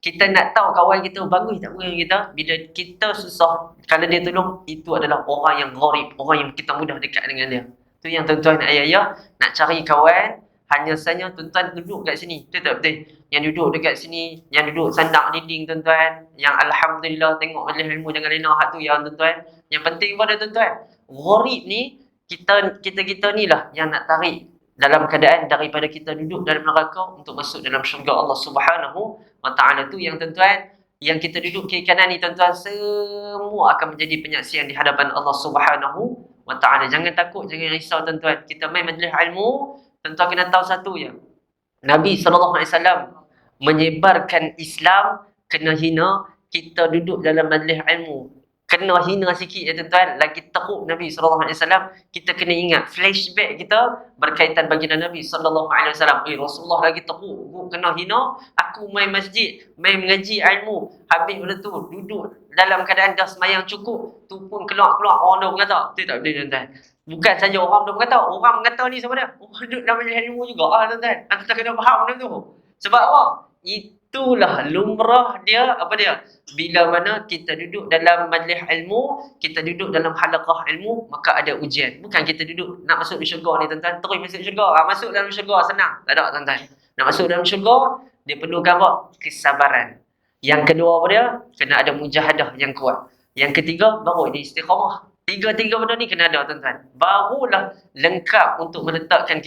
kita nak tahu kawan kita bagus tak dengan kita. Bila kita susah, kalau dia tolong, itu adalah orang yang gharib, orang yang kita mudah dekat dengan dia. Tu yang tuan-tuan ayah-ayah nak cari kawan, hanya saja tuan-tuan duduk kat sini. Betul tak betul? Yang duduk dekat sini, yang duduk sandang dinding tuan-tuan, yang alhamdulillah tengok majlis ilmu jangan lena hak tu yang tuan-tuan. Yang penting pada tuan-tuan, gharib ni kita ni lah yang nak tarik dalam keadaan daripada kita duduk dalam neraka untuk masuk dalam syurga Allah Subhanahu wa ta'ala. Tu yang tuan-tuan, yang kita duduk kiri kanan ni tuan-tuan, semua akan menjadi penyaksian di hadapan Allah Subhanahu wa ta'ala. Jangan takut, jangan risau tuan-tuan. Kita main majlis ilmu, tuan-tuan kena tahu satu je. Nabi SAW menyebarkan Islam kena hina, kita duduk dalam majlis ilmu kena hina sikit ya tuan-tuan, lagi teruk Nabi SAW. Kita kena ingat flashback kita berkaitan baginda Nabi SAW. Rasulullah lagi teruk, aku kena hina, aku main masjid, main mengaji ilmu, habis benda tu duduk dalam keadaan dah semayang cukup, tu pun keluar-keluar orang dah berkata. Betul tak betul tuan-tuan? Bukan saja orang dah berkata, orang mengata ni siapa dia? Orang duduk dalam majlis ilmu juga tuan-tuan. Kita kena faham benda tu. Sebab apa? Itulah lumrah dia, apa dia? Bila mana kita duduk dalam majlis ilmu, kita duduk dalam halaqah ilmu, maka ada ujian. Bukan kita duduk nak masuk di syurga ni tuan-tuan, terus masuk syurga. Masuk dalam syurga senang. Tak ada tuan-tuan. Nak masuk dalam syurga, dia perlukan apa? Kesabaran. Yang kedua apa dia? Kena ada mujahadah yang kuat. Yang ketiga, baru dia istiqamah. Tiga-tiga benda ni kena ada tuan-tuan. Barulah lengkap untuk meletakkan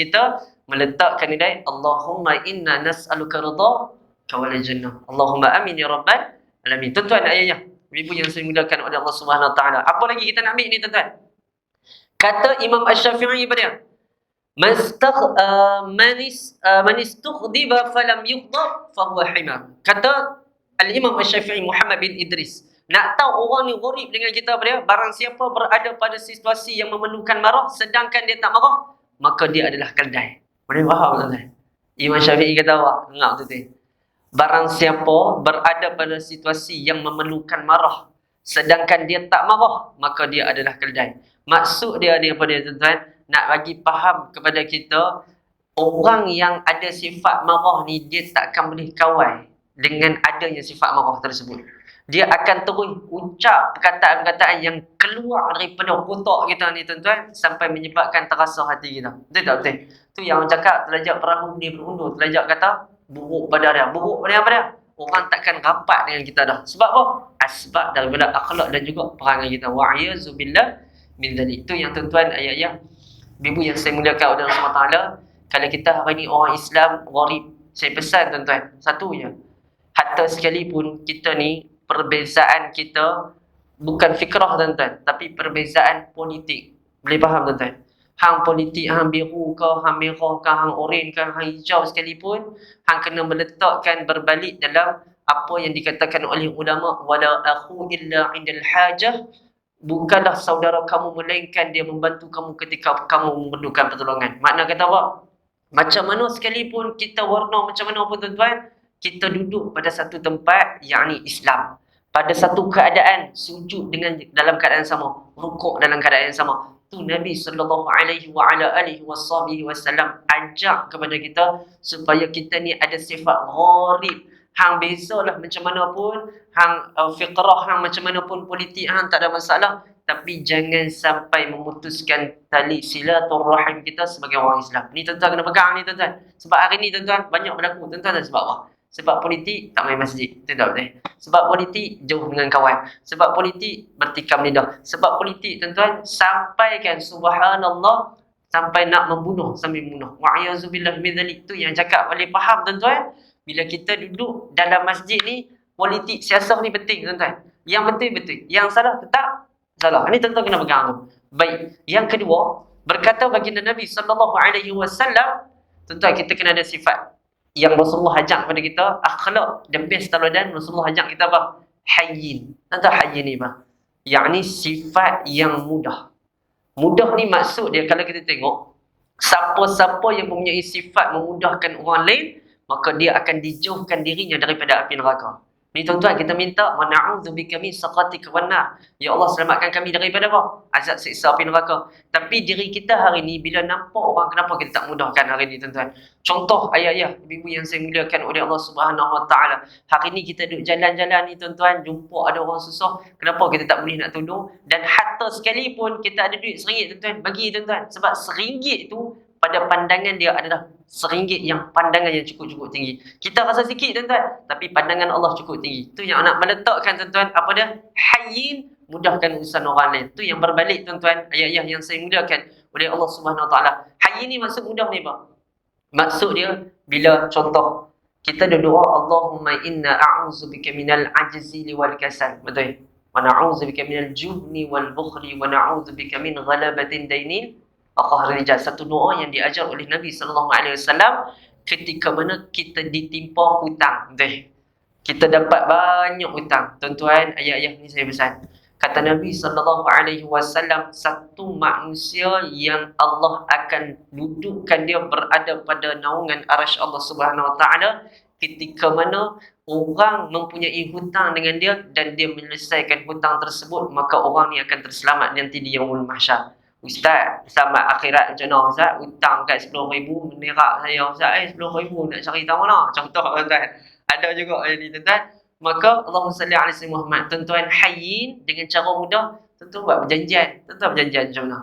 nilai Allahumma inna nas'aluka ridha kawal jannah. Allahumma amin ya rabbal alamin. Tuan-tuan ayah, ibu yang saya muliakan oleh Allah Subhanahu wa taala. Apa lagi kita nak ambil ni tuan-tuan? Kata Imam Asy-Syafi'i apa dia? Man istughdiba falam yughdab fa huwa himar. Kata Al-Imam Asy-Syafi'i Muhammad bin Idris, nak tahu orang ni gharib dengan kita apa dia? Barang siapa berada pada situasi yang memerlukan marah sedangkan dia tak marah, maka dia adalah keldai. Boleh faham tuan-tuan? Imam Syafi'i kata apa? Dengar betul-betul. Barang siapa berada pada situasi yang memerlukan marah sedangkan dia tak marah, maka dia adalah keldai. Maksud dia apa dia tuan-tuan? Nak bagi faham kepada kita, orang yang ada sifat marah ni dia takkan boleh kawal dengan adanya sifat marah tersebut. Dia akan terus ucap perkataan-perkataan yang keluar daripada otak kita ni tuan-tuan, sampai menyebabkan terasa hati kita. Betul tak betul? Tu yang orang cakap telajak perahu dia berundur, telajak kata buruk pada dia. Buruk pada apa dia? Orang takkan rapat dengan kita dah. Sebab apa? Asbab daripada akhlak dan juga perangai kita. Wa'iyyazubillah min dzalik. Itu yang tuan-tuan ayat-ayat ibu yang saya muliakan oleh Allah SWT. Kalau kita hari ni orang Islam gharib, saya pesan tuan-tuan, satu je. Hatta sekalipun kita ni perbezaan kita bukan fikrah tuan-tuan, tapi perbezaan politik. Boleh faham tuan-tuan? Hang politik, hang biru ke, hang merah ke, hang oren ke, hang hijau sekalipun, hang kena meletakkan berbalik dalam apa yang dikatakan oleh ulama, wala akhu illa indal hajah. Bukanlah saudara kamu melainkan dia membantu kamu ketika kamu memerlukan pertolongan. Makna kata apa? Macam mana sekalipun kita warna macam mana pun tuan-tuan, kita duduk pada satu tempat, yakni Islam. Pada satu keadaan, sujud dalam keadaan sama, rukuk dalam keadaan yang sama. Tu Nabi sallallahu alaihi wa ala alihi wasallam ajak kepada kita supaya kita ni ada sifat gharib. Hang bezalah macam mana pun, hang fiqrah hang macam mana pun, politik hang tak ada masalah, tapi jangan sampai memutuskan tali silaturahim kita sebagai orang Islam. Ni tuan-tuan kena pegang ni tuan-tuan. Sebab hari ni tuan-tuan banyak berlaku tuan-tuan sebab apa? Sebab politik tak main masjid. Tuan-tuan betul? Sebab politik jauh dengan kawan. Sebab politik bertikam lidah. Sebab politik tuan-tuan sampaikan subhanallah sampai nak membunuh sambil membunuh. Wa'iyyazubillah min dzalik. Tu yang cakap boleh faham tuan-tuan. Bila kita duduk dalam masjid ni, politik siasat ni penting tuan-tuan. Yang betul-betul. Yang salah tetap salah. Ini tuan-tuan kena pegang tu. Baik. Yang kedua, berkata baginda Nabi sallallahu alaihi wasallam, tuan-tuan kita kena ada sifat yang Rasulullah ajak kepada kita, akhlak the best teladan Rasulullah ajak kita apa? Hayyin. Tuan-tuan hayyin ni apa? Yakni sifat yang mudah. Mudah ni maksud dia kalau kita tengok, siapa-siapa yang mempunyai sifat memudahkan orang lain, maka dia akan dijauhkan dirinya daripada api neraka. Ni tuan-tuan kita minta, wa na'udzubika min saqatika wan nar. Ya Allah selamatkan kami daripada apa? Azab siksa api neraka. Tapi diri kita hari ni bila nampak orang, kenapa kita tak mudahkan hari ni tuan-tuan? Contoh ayah-ayah, ibu yang saya muliakan oleh Allah Subhanahu Wa Taala. Hari ni kita duduk jalan-jalan ni tuan-tuan, jumpa ada orang susah, kenapa kita tak boleh nak tolong? Dan hatta sekalipun kita ada duit RM1 tuan-tuan, bagi tuan-tuan. Sebab RM1 tu pada pandangan dia adalah RM1 yang pandangan yang cukup-cukup tinggi. Kita rasa sikit tuan-tuan, tapi pandangan Allah cukup tinggi. Tu yang nak meletakkan tuan-tuan, apa dia? Hayyin, mudahkan urusan orang lain. Tu yang berbalik tuan-tuan, ayat-ayat yang saya muliakan oleh Allah Subhanahu Wa Taala. Hayyin ni maksud mudah ni apa? Maksud dia, bila contoh kita doa Allahumma inna a'udzubika minal ajzi wal kasal. Betul? Wa na'udzubika minal jubni wal bukhli wa na'udzubika min ghalabatin dainin wa rijal. Satu doa yang diajar oleh Nabi sallallahu alaihi wasallam ketika mana kita ditimpa hutang. Betul? Kita dapat banyak hutang. Tuan-tuan, ayat-ayat ni saya pesan. Kata Nabi sallallahu alaihi wasallam, satu manusia yang Allah akan dudukkan dia berada pada naungan arasy Allah Subhanahu Wa Taala ketika mana orang mempunyai hutang dengan dia dan dia menyelesaikan hutang tersebut, maka orang ni akan terselamat nanti di yaumul mahsyar. Ustaz, selamat akhirat macam mana Ustaz? Hutang kat RM10,000 menerak saya. Ustaz, RM10,000 nak cari tahu mana? Contoh tuan-tuan. Ada juga ni tuan-tuan. Maka Allahumma salli ala sayyidina Muhammad. Tuan-tuan hayyin dengan cara mudah, tuan-tuan buat perjanjian. Tuan-tuan perjanjian macam mana?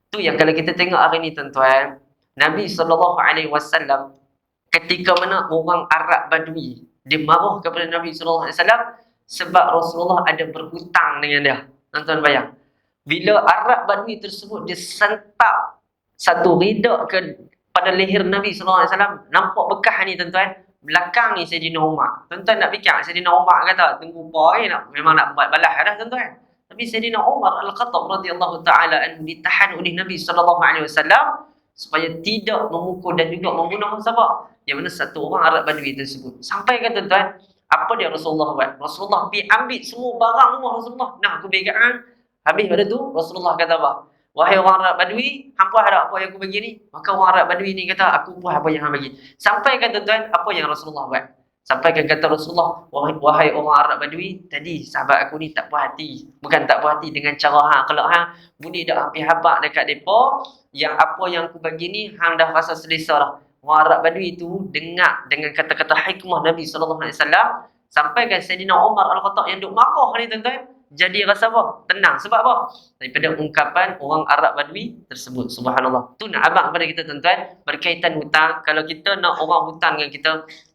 Tu yang kalau kita tengok hari ni tuan-tuan, Nabi SAW ketika mana orang Arab Badui, dia marah kepada Nabi SAW sebab Rasulullah ada berhutang dengan dia. Tuan-tuan bayang. Bila Arab Badui tersebut dia sentak satu ridak ke pada leher Nabi SAW, nampak bekas ni tuan-tuan. Belakang ni Sayyidina Umar. Tuan-tuan nak fikir, Sayyidina Umar kata, tunggu boy memang nak buat balas dah tuan-tuan. Tapi Sayyidina Umar Al-Khattab radhiyallahu ta'ala anhu ditahan oleh Nabi SAW supaya tidak memukul dan juga membunuh siapa? Yang mana satu orang Arab Badui tersebut. Sampai kan tuan-tuan, apa dia Rasulullah buat? Rasulullah pergi ambil semua barang rumah Rasulullah. Nah, aku pegang. Habis pada tu, Rasulullah kata apa? Wahai orang Arab Badui, hampa ada apa yang aku bagi ni? Maka orang Arab Badui ni kata, aku puas apa yang hang bagi. Sampaikan tuan-tuan, apa yang Rasulullah buat. Sampaikan kata Rasulullah, wahai orang Arab Badui, tadi sahabat aku ni tak puas hati. Bukan tak puas hati dengan cara hang. Kalau hang bunyi dah hampir habak dekat mereka, yang apa yang aku bagi ni, hang dah rasa selesa dah. Orang Arab Badui tu dengar dengan kata-kata hikmah Nabi SAW. Sampaikan Sayyidina Umar Al-Khattab yang duk marah ni tuan-tuan, jadi rasa apa? Tenang. Sebab apa? Daripada ungkapan orang Arab Badui tersebut. Subhanallah. Tu nak abang kepada kita tuan-tuan, berkaitan hutang. Kalau kita nak orang hutang dengan kita,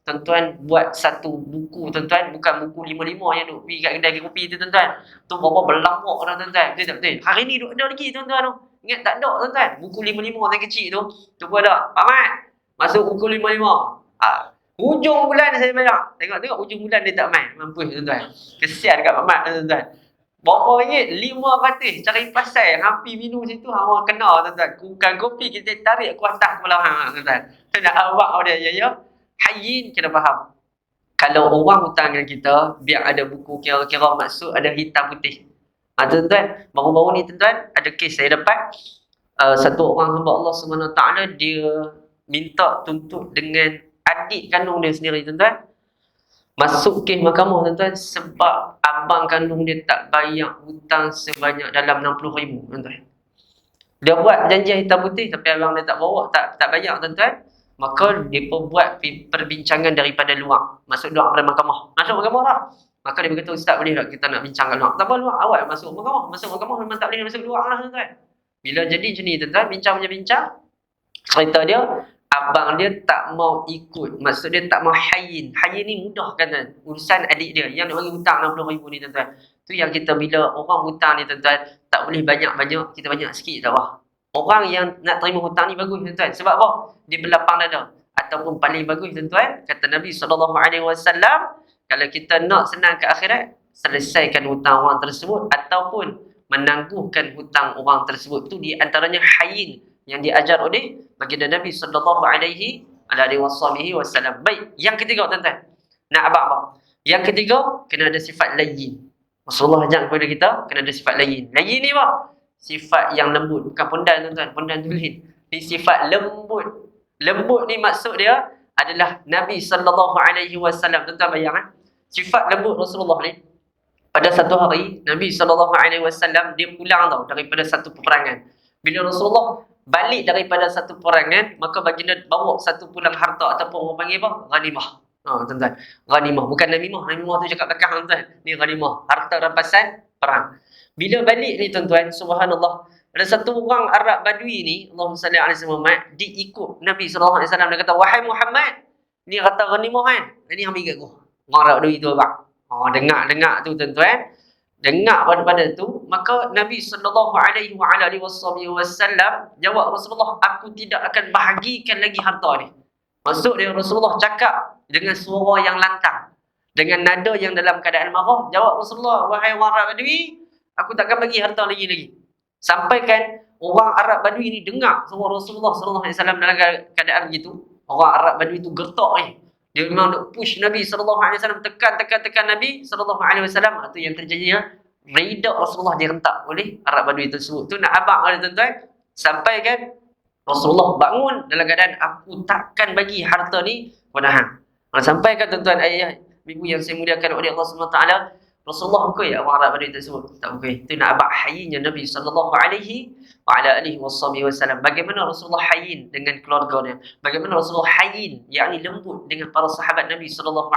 tuan-tuan buat satu buku tuan-tuan, bukan buku 55 yang duk pergi kat kedai kopi tu tuan-tuan. Tu berapa berlampuk dah tuan-tuan. Betul tak betul? Hari ni duk ada lagi tuan-tuan tu. Ingat tak ada tuan-tuan? Buku 55 yang kecil tu. Tu pun ada. Pak Mat, masuk buku 55. Hujung bulan saya bayar. Tengok-tengok hujung bulan dia tak main. Mampus tuan-tuan. Kesian kat Pak Mat tuan-tuan. Berapa ringgit? 500. Cari pasal. Hampir minum situ. Hang kena tuan-tuan. Bukan kopi. Kita tarik ke atas kepala hang tuan-tuan. Tu nak awak dia. Ya. Hayyin kena faham. Kalau orang hutang dengan kita, biar ada buku kira-kira maksud ada hitam putih. Tuan-tuan. Baru-baru ni tuan-tuan. Ada kes saya dapat. Satu orang hamba Allah SWT. Dia minta tuntut dengan adik kandung dia sendiri tuan-tuan. Masuk kes mahkamah tuan-tuan sebab abang kandung dia tak bayar hutang sebanyak dalam 60,000 tuan-tuan. Dia buat janji hitam putih tapi abang dia tak bawa, tak bayar tuan-tuan. Maka dia pun buat perbincangan daripada luar. Masuk luar pada mahkamah. Masuk mahkamah lah. Maka dia berkata, ustaz boleh tak kita nak bincang kat luar? Tak apa luar, awak masuk mahkamah. Masuk mahkamah memang tak boleh masuk luar lah tuan-tuan. Bila jadi macam ni tuan-tuan, bincang. Cerita dia, abang dia tak mau ikut. Maksud dia tak mau hayin. Hayin ni mudah kan tuan. Urusan adik dia yang nak bagi hutang 60,000 ni tuan-tuan. Tu yang kita bila orang hutang ni tuan-tuan, tak boleh banyak-banyak, kita banyak sikit tak apa. Orang yang nak terima hutang ni bagus tuan-tuan. Sebab apa? Dia berlapang dada. Ataupun paling bagus tuan-tuan, kata Nabi SAW, kalau kita nak senang ke akhirat, selesaikan hutang orang tersebut ataupun menangguhkan hutang orang tersebut. Tu di antaranya hayin yang diajar oleh baginda Nabi SAW. Baik, yang ketiga tuan-tuan. Nak abang. Yang ketiga, kena ada sifat layyin. Rasulullah ajar kepada kita, kena ada sifat layyin. Layyin ni apa? Sifat yang lembut. Bukan pondan tuan-tuan, pondan tu lain. Ni sifat lembut. Lembut ni maksud dia adalah Nabi SAW. Tuan-tuan bayang sifat lembut Rasulullah ni. Pada satu hari, Nabi SAW dia pulang tau daripada satu peperangan. Bila Rasulullah balik daripada satu peperangan, maka baginda bawa satu pulang harta ataupun orang panggil apa? Ghanimah. Tuan-tuan. Ghanimah. Bukan namimah. Namimah tu cakap belakang tuan-tuan. Ni ghanimah. Harta rampasan perang. Bila balik ni tuan-tuan, subhanallah, ada satu orang Arab Badui ni, Allahumma salli alaihi Muhammad, dia ikut Nabi SAW. Dia kata, wahai Muhammad, ni harta ghanimah kan? Ni ambil kat aku. Orang Arab Badui tu abang. Dengar tu tuan-tuan. Dengar pada tu, maka Nabi SAW jawab Rasulullah, aku tidak akan bahagikan lagi harta ni. Maksud dia Rasulullah cakap dengan suara yang lantang, dengan nada yang dalam keadaan marah. Jawab Rasulullah, wahai orang Arab Badui, aku takkan bagi harta lagi. Sampaikan orang Arab Badui ni dengar suara Rasulullah SAW dalam keadaan begitu. Orang Arab Badui tu gertak ni. Dia memang nak push Nabi SAW, tekan Nabi SAW. Itu yang terjadi, rida Rasulullah direntak oleh Arab Badui tersebut. Tu nak abang ada tuan-tuan, sampaikan Rasulullah bangun dalam keadaan aku takkan bagi harta ni kepada hang. Sampaikan tuan-tuan ayah ibu yang saya muliakan oleh Allah SWT, Rasulullah bukui orang Arab Badui tersebut. Tak bukui. Itu nak abang hayinnya Nabi SAW. Bagaimana Rasulullah hayin dengan keluarganya. Bagaimana Rasulullah hayin, yakni lembut dengan para sahabat Nabi SAW.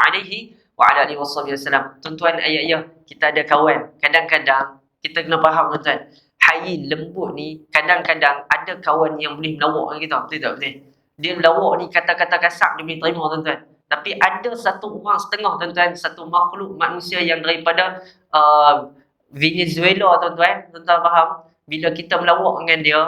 Tuan-tuan ayah-ayah, kita ada kawan. Kadang-kadang, kita kena faham tuan-tuan. Hayin, lembut ni, kadang-kadang ada kawan yang boleh melawak dengan kita. Betul tak? Betul. Dia melawak ni kata-kata kasar, dia boleh terima tuan-tuan. Tapi ada satu orang setengah tuan-tuan, satu makhluk manusia yang daripada Venezuela tuan-tuan. Tuan-tuan faham? Bila kita melawak dengan dia,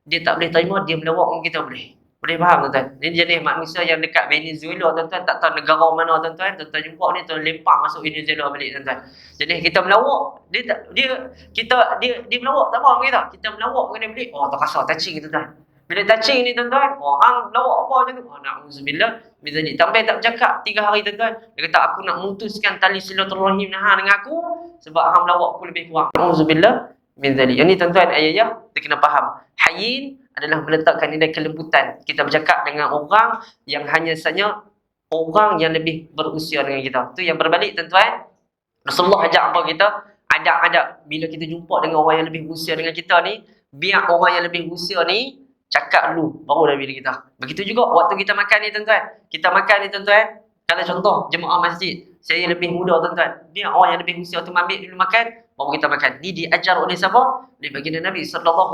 dia tak boleh terima, dia melawak dengan kita boleh. Boleh faham tuan-tuan? Ini jenis manusia yang dekat Venezuela tuan-tuan, tak tahu negara mana tuan-tuan. Tuan-tuan jumpa ni, tuan lempak masuk Venezuela balik tuan-tuan. Jadi kita melawak, dia melawak tak apa dengan kita. Kita melawak dengan dia balik, oh tak rasa touching tuan-tuan. Bila touching ni tuan-tuan, hang melawak apa macam tu? Na'udzubillah. Bila ni sampai tak bercakap 3 hari tuan-tuan, dia kata aku nak memutuskan tali silaturahim hang dengan aku sebab hang melawak aku lebih kurang. Na'udzubillah min zalik. Yang ni tuan-tuan ayah-ayah, kita kena faham. Hayin adalah meletakkan nilai kelembutan. Kita bercakap dengan orang yang hanya saja orang yang lebih berusia dengan kita. Tu yang berbalik tuan-tuan. Rasulullah ajak apa kita? Adab-adab. Bila kita jumpa dengan orang yang lebih berusia dengan kita ni, biar orang yang lebih berusia ni cakap dulu, baru dah bila kita. Begitu juga waktu kita makan ni tuan-tuan. Kita makan ni tuan-tuan, kalau contoh jemaah masjid, saya lebih muda tuan-tuan, biar orang yang lebih usia tu ambil dulu makan, baru kita makan. Ni diajar oleh siapa? Oleh baginda Nabi SAW.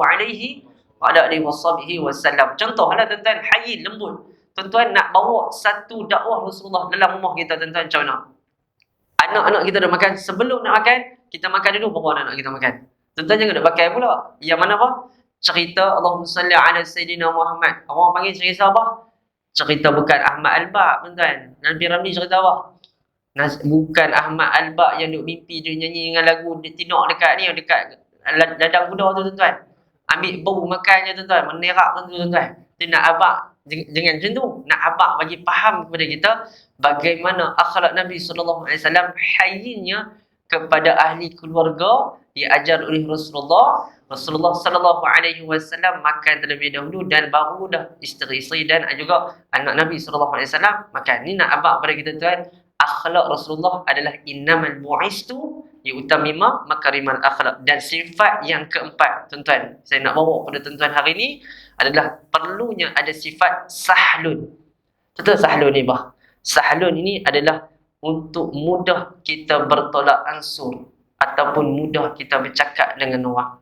Contohlah tuan-tuan, hayin, lembut. Tuan-tuan nak bawa satu dakwah Rasulullah dalam rumah kita tuan-tuan, macam mana? Anak-anak kita dah makan, sebelum nak makan, kita makan dulu, baru anak-anak kita makan. Tuan-tuan jangan nak pakai pula. Yang mana apa? Cerita Allahumma salli ala Sayyidina Muhammad. Orang panggil cerita apa? Cerita bukan Ahmad Al-Baq tuan-tuan. Nabi Ramli cerita apa? Bukan Ahmad Al-Baq yang duk mimpi dia nyanyi dengan lagu dia tinak dekat ni, dekat ladang kuda tu tuan-tuan. Ambil bau makannya tuan-tuan, menerak tuan-tuan. Dia nak abang jangan macam tu. Nak abang bagi faham kepada kita bagaimana akhlak Nabi SAW hayyinnya kepada ahli keluarga diajar oleh Rasulullah SAW makan terlebih dahulu dan baru dah isteri-isteri dan juga anak Nabi SAW makan. Ni nak abang pada kita tuan, akhlak Rasulullah adalah innamal bu'istu liutammima makarimal akhlak. Dan sifat yang keempat, tuan-tuan, saya nak bawa pada tuan-tuan hari ini adalah perlunya ada sifat sahlun. Betul sahlun ni bah. Sahlun ini adalah untuk mudah kita bertolak ansur ataupun mudah kita bercakap dengan orang.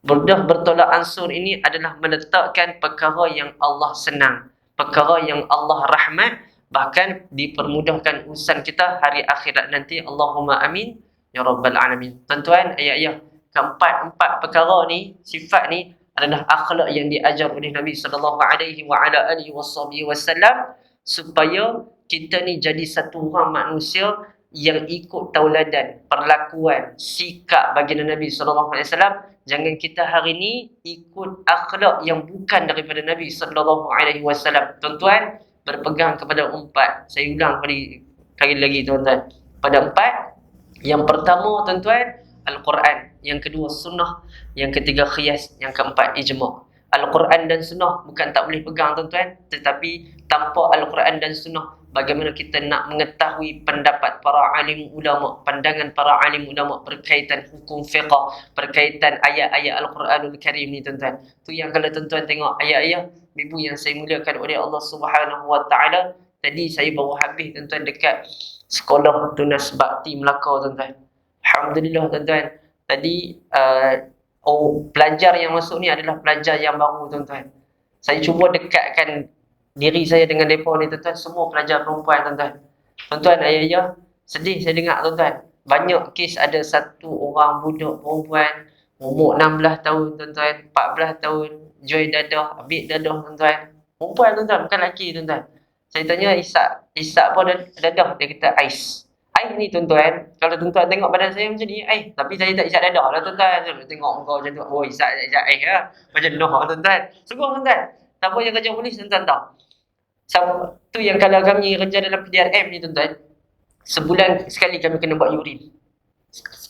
Mudah bertolak ansur ini adalah meletakkan perkara yang Allah senang, perkara yang Allah rahmat, bahkan dipermudahkan urusan kita hari akhirat nanti. Allahumma amin ya rabbal alamin. Tuan-tuan, ayah-ayah, keempat perkara ni, sifat ni adalah akhlak yang diajar oleh Nabi sallallahu alaihi wa ala alihi wasallam supaya kita ni jadi satu orang manusia yang ikut tauladan, perlakuan, sikap baginda Nabi sallallahu alaihi wasallam. Jangan kita hari ni ikut akhlak yang bukan daripada Nabi sallallahu alaihi wasallam. Tuan-tuan, berpegang kepada empat. Saya ulang kali lagi tuan-tuan. Pada empat. Yang pertama tuan-tuan, Al-Quran. Yang kedua sunnah. Yang ketiga qiyas. Yang keempat ijma'. Al-Quran dan sunnah bukan tak boleh pegang tuan-tuan, tetapi tanpa Al-Quran dan sunnah, bagaimana kita nak mengetahui pendapat para alim ulama, pandangan para alim ulama berkaitan hukum fiqh, berkaitan ayat-ayat Al-Quranul Karim ni tuan-tuan. Tu yang kalau tuan-tuan tengok ayat-ayat, ibu yang saya muliakan oleh Allah Subhanahu Wa Taala, tadi saya baru habis tuan-tuan dekat sekolah Tunas Bakti Melaka tuan-tuan. Alhamdulillah tuan-tuan. Tadi pelajar yang masuk ni adalah pelajar yang baru tuan-tuan. Saya cuba dekatkan diri saya dengan mereka ni tuan-tuan, semua pelajar perempuan tuan-tuan. Tuan-tuan, ayah-ayah, sedih saya dengar tuan-tuan. Banyak kes ada satu orang budak perempuan umur 16 tahun tuan-tuan, 14 tahun, join dadah, ambil dadah tuan-tuan. Perempuan tuan-tuan, bukan lelaki tuan-tuan. Saya tanya Isak apa dadah? Dia kata ais. Ais ni tuan-tuan, kalau tuan-tuan tengok badan saya macam ni, tapi saya tak isap dadah lah tuan-tuan. Saya tengok muka macam tu, oh isap ais lah. Macam noh tuan-tuan. Sungguh tuan-tuan. Siapa yang kerja polis tuan-tuan tahu? Tu yang kalau kami kerja dalam PDRM ni tuan-tuan, sebulan sekali kami kena buat urin.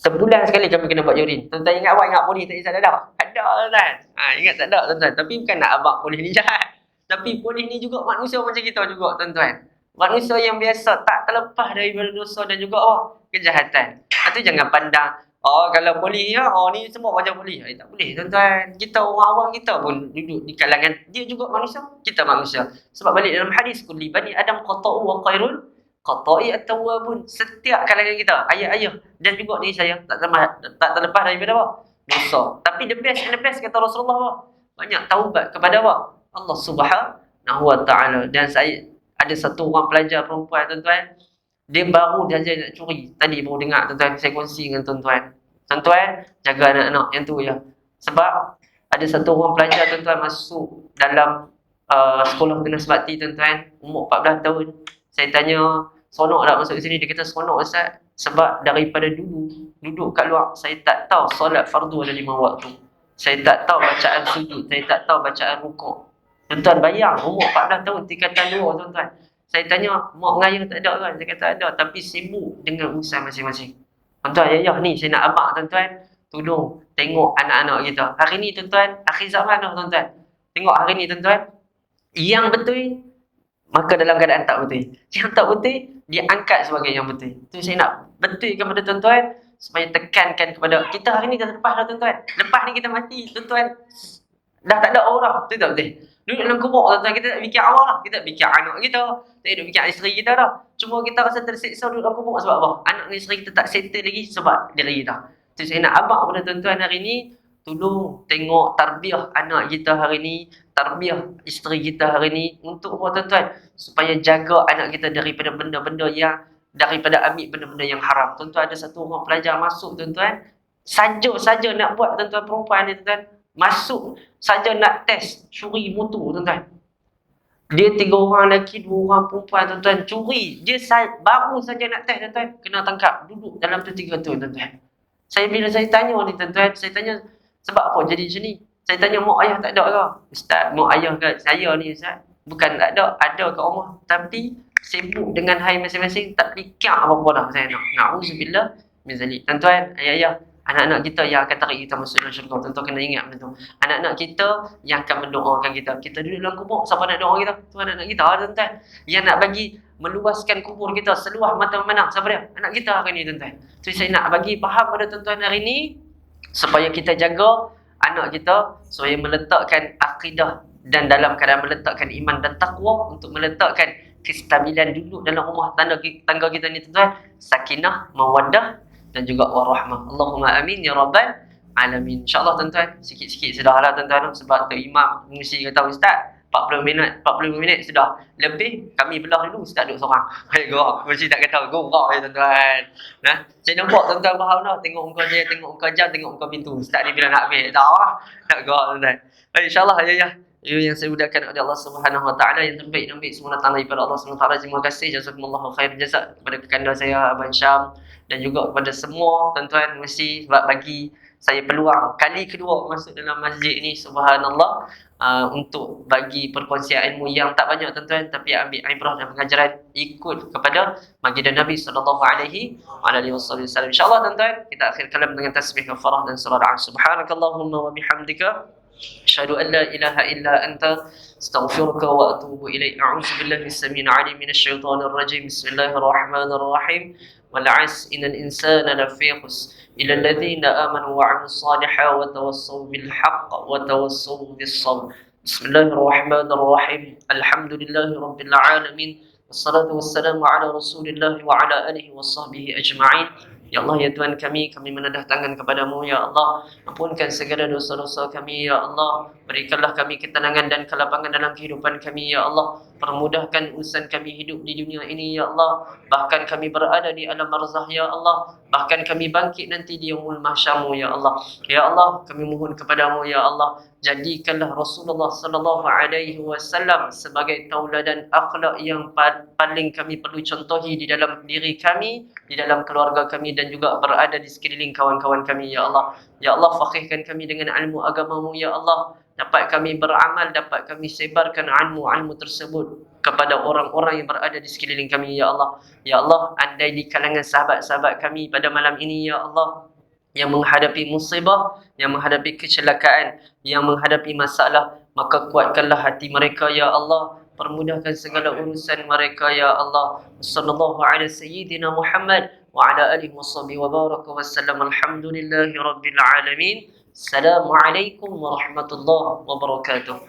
Sebulan sekali kami kena buat urin. Tuan-tuan ingat awak ingat polis tak isap dadah? Ada tuan-tuan. Ingat tak ada tuan-tuan. Tapi bukan nak abang polis ni jahat. Tapi polis ni juga manusia macam kita juga tuan-tuan. Manusia yang biasa, tak terlepas daripada dosa dan juga kejahatan. Itu jangan pandang, kalau polis ni semua wajah polis. Tak boleh tuan-tuan. Kita orang awam kita pun duduk di kalangan, dia juga manusia, kita manusia. Sebab balik dalam hadis, kulli bani adam qata'u wa khairul qata'i at-tawwabun. Setiap kalangan kita, ayah-ayah dan juga diri saya, tak terlepas daripada dosa. Tapi the best kata Rasulullah banyak taubat kepada Allah Subhanahu Wa Taala. Dan saya ada satu orang pelajar perempuan tuan-tuan, dia baru saja nak curi. Tadi baru dengar tuan-tuan, saya kongsi dengan tuan-tuan. Tuan-tuan, jaga anak-anak yang tu ya. Sebab ada satu orang pelajar tuan-tuan masuk dalam sekolah Tunas Bakti tuan-tuan, umur 14 tahun. Saya tanya, seronok tak masuk sini? Dia kata seronok Ustaz. Sebab daripada dulu duduk kat luar, saya tak tahu solat fardu ada 5 waktu. Saya tak tahu bacaan sujud, saya tak tahu bacaan rukuk. Tuan-tuan bayang, umur 14 tahun, tingkatan 2 tuan-tuan. Saya tanya, mak mengayah tak ada kan? Saya kata ada, tapi sibuk dengan urusan masing-masing. Tuan-tuan, ayah ni saya nak abang tuan-tuan, tolong tengok anak-anak kita. Hari ni tuan-tuan, akhir zaman dah tuan-tuan. Tengok hari ni tuan-tuan, yang betul, maka dalam keadaan tak betul. Yang tak betul, dia angkat sebagai yang betul. Itu saya nak betulkan kepada tuan-tuan, supaya tekankan kepada kita hari ni dah lepas dah tuan-tuan. Lepas ni kita mati tuan-tuan. Dah tak ada orang, betul tak betul? Duduk dalam kubur tuan-tuan, kita tak fikir awal lah. Kita tak fikir anak kita, tak duduk fikir isteri kita dah. Cuma kita rasa tersiksa duduk dalam kubur sebab apa? Anak dan isteri kita tak settle lagi sebab diri kita. Jadi saya nak abang kepada tuan-tuan hari ni, tolong tengok tarbiyah anak kita hari ni, tarbiyah isteri kita hari ni, untuk apa tuan-tuan? Supaya jaga anak kita daripada benda-benda yang, daripada ambil benda-benda yang haram. Tuan-tuan, ada satu orang pelajar masuk tuan-tuan, saja nak buat tuan-tuan perempuan ni tuan-tuan, masuk saja nak test curi motor tuan-tuan. Dia 3 orang lelaki, 2 orang perempuan tuan-tuan, curi. Dia baru saja nak test tuan-tuan, kena tangkap. Duduk dalam tu 3 tu tuan-tuan. Bila saya tanya ni tuan-tuan, saya tanya sebab apa jadi macam ni? Saya tanya mak ayah tak ada ke? Ustaz, mak ayah kat saya ni Ustaz, bukan tak ada kat rumah, tapi sibuk dengan hai masing-masing, tak fikir apa-apa dah saya nak. Na'udzubillah min zalik. Tuan-tuan, ayah-ayah, anak-anak kita yang akan tarik kita masuk dalam syurga. Tuan-tuan kena ingat benda tu. Anak-anak kita yang akan mendoakan kita. Kita duduk dalam kubur, siapa nak doa kita? Tu anak-anak kita tuan-tuan. Yang nak bagi meluaskan kubur kita seluas mata memandang. Siapa dia? Anak kita hari ni tuan-tuan. So saya nak bagi faham pada tuan-tuan hari ni supaya kita jaga anak kita, supaya meletakkan akidah dan dalam keadaan meletakkan iman dan takwa, untuk meletakkan kestabilan duduk dalam rumah tangga kita ni tuan-tuan, sakinah, mawaddah dan juga warahmah. Allahumma amin ya rabbal alamin. InsyaAllah tuan-tuan, sikit-sikit sudahlah tuan-tuan, sebab tu imam mesti kata ustaz 40 minit sudah lebih, kami belah dulu, ustaz duduk seorang. Hai gerak, mesti tak kata gerak ya tuan-tuan. Nah, saya nampak tuan-tuan faham dah, tengok muka saya, tengok muka jam, tengok muka pintu. Ustaz ni bila nak ambil, tahu lah. Tak gerak tuan-tuan. Baik, insyaAllah ya. Yang saya mudahkan oleh Allah Subhanahu Wa Taala, yang terbaik dan baik semua datang daripada Allah Subhanahu Wa Taala. Terima kasih, jazakumullahu khair jazak kepada kekanda saya Abang Syam, dan juga kepada semua tuan-tuan mesti bagi saya peluang kali kedua masuk dalam masjid ni, subhanallah, untuk bagi perkongsian ilmu yang tak banyak tuan-tuan, tapi ambil ibrah dan pengajaran ikut kepada baginda Nabi sallallahu alaihi wasallam. Insyaallah tuan-tuan, kita akhir kalam dengan tasbih kafarah dan surah Al. Subhanakallahumma wa bihamdika asyhadu an la ilaha illa anta astaghfiruka wa atubu ilaik. A'udzu billahi as-sami'il 'alim minasyaitonir rajim. Bismillahirrahmanirrahim. Wal 'asri innal insana lafi khusr illa alladhina amanu wa 'amilus salihati wa tawassaw bil haqq wa tawassaw bis sabr. Bismillahirrahmanirrahim. Alhamdulillahi rabbil alamin. Wassalatu wassalamu ala Rasulillah wa ala alihi washabbihi ajma'in. Ya Allah, ya Tuhan kami menadah tangan kepadamu, ya Allah. Ampunkan segala dosa-dosa kami, ya Allah. Berikanlah kami ketenangan dan kelapangan dalam kehidupan kami, ya Allah. Permudahkan urusan kami hidup di dunia ini, ya Allah. Bahkan kami berada di alam barzah, ya Allah. Bahkan kami bangkit nanti di yaumul mahsyar, ya Allah. Ya Allah, kami mohon kepadamu, ya Allah. Jadikanlah Rasulullah sallallahu alaihi wasallam sebagai tauladan akhlak yang paling kami perlu contohi di dalam diri kami, di dalam keluarga kami, dan juga berada di sekeliling kawan-kawan kami, ya Allah. Ya Allah, faqihkan kami dengan ilmu agamamu, ya Allah. Dapat kami beramal, dapat kami sebarkan ilmu tersebut kepada orang-orang yang berada di sekeliling kami, ya Allah. Ya Allah, andai di kalangan sahabat-sahabat kami pada malam ini, ya Allah, yang menghadapi musibah, yang menghadapi kecelakaan, yang menghadapi masalah, maka kuatkanlah hati mereka, ya Allah. Permudahkan segala urusan mereka, ya Allah. Sallallahu alaihi sayyidina Muhammad wa ala alihi washabihi wa baraka wa sallam. Alhamdulillahi rabbil alamin. Assalamualaikum warahmatullahi wabarakatuh.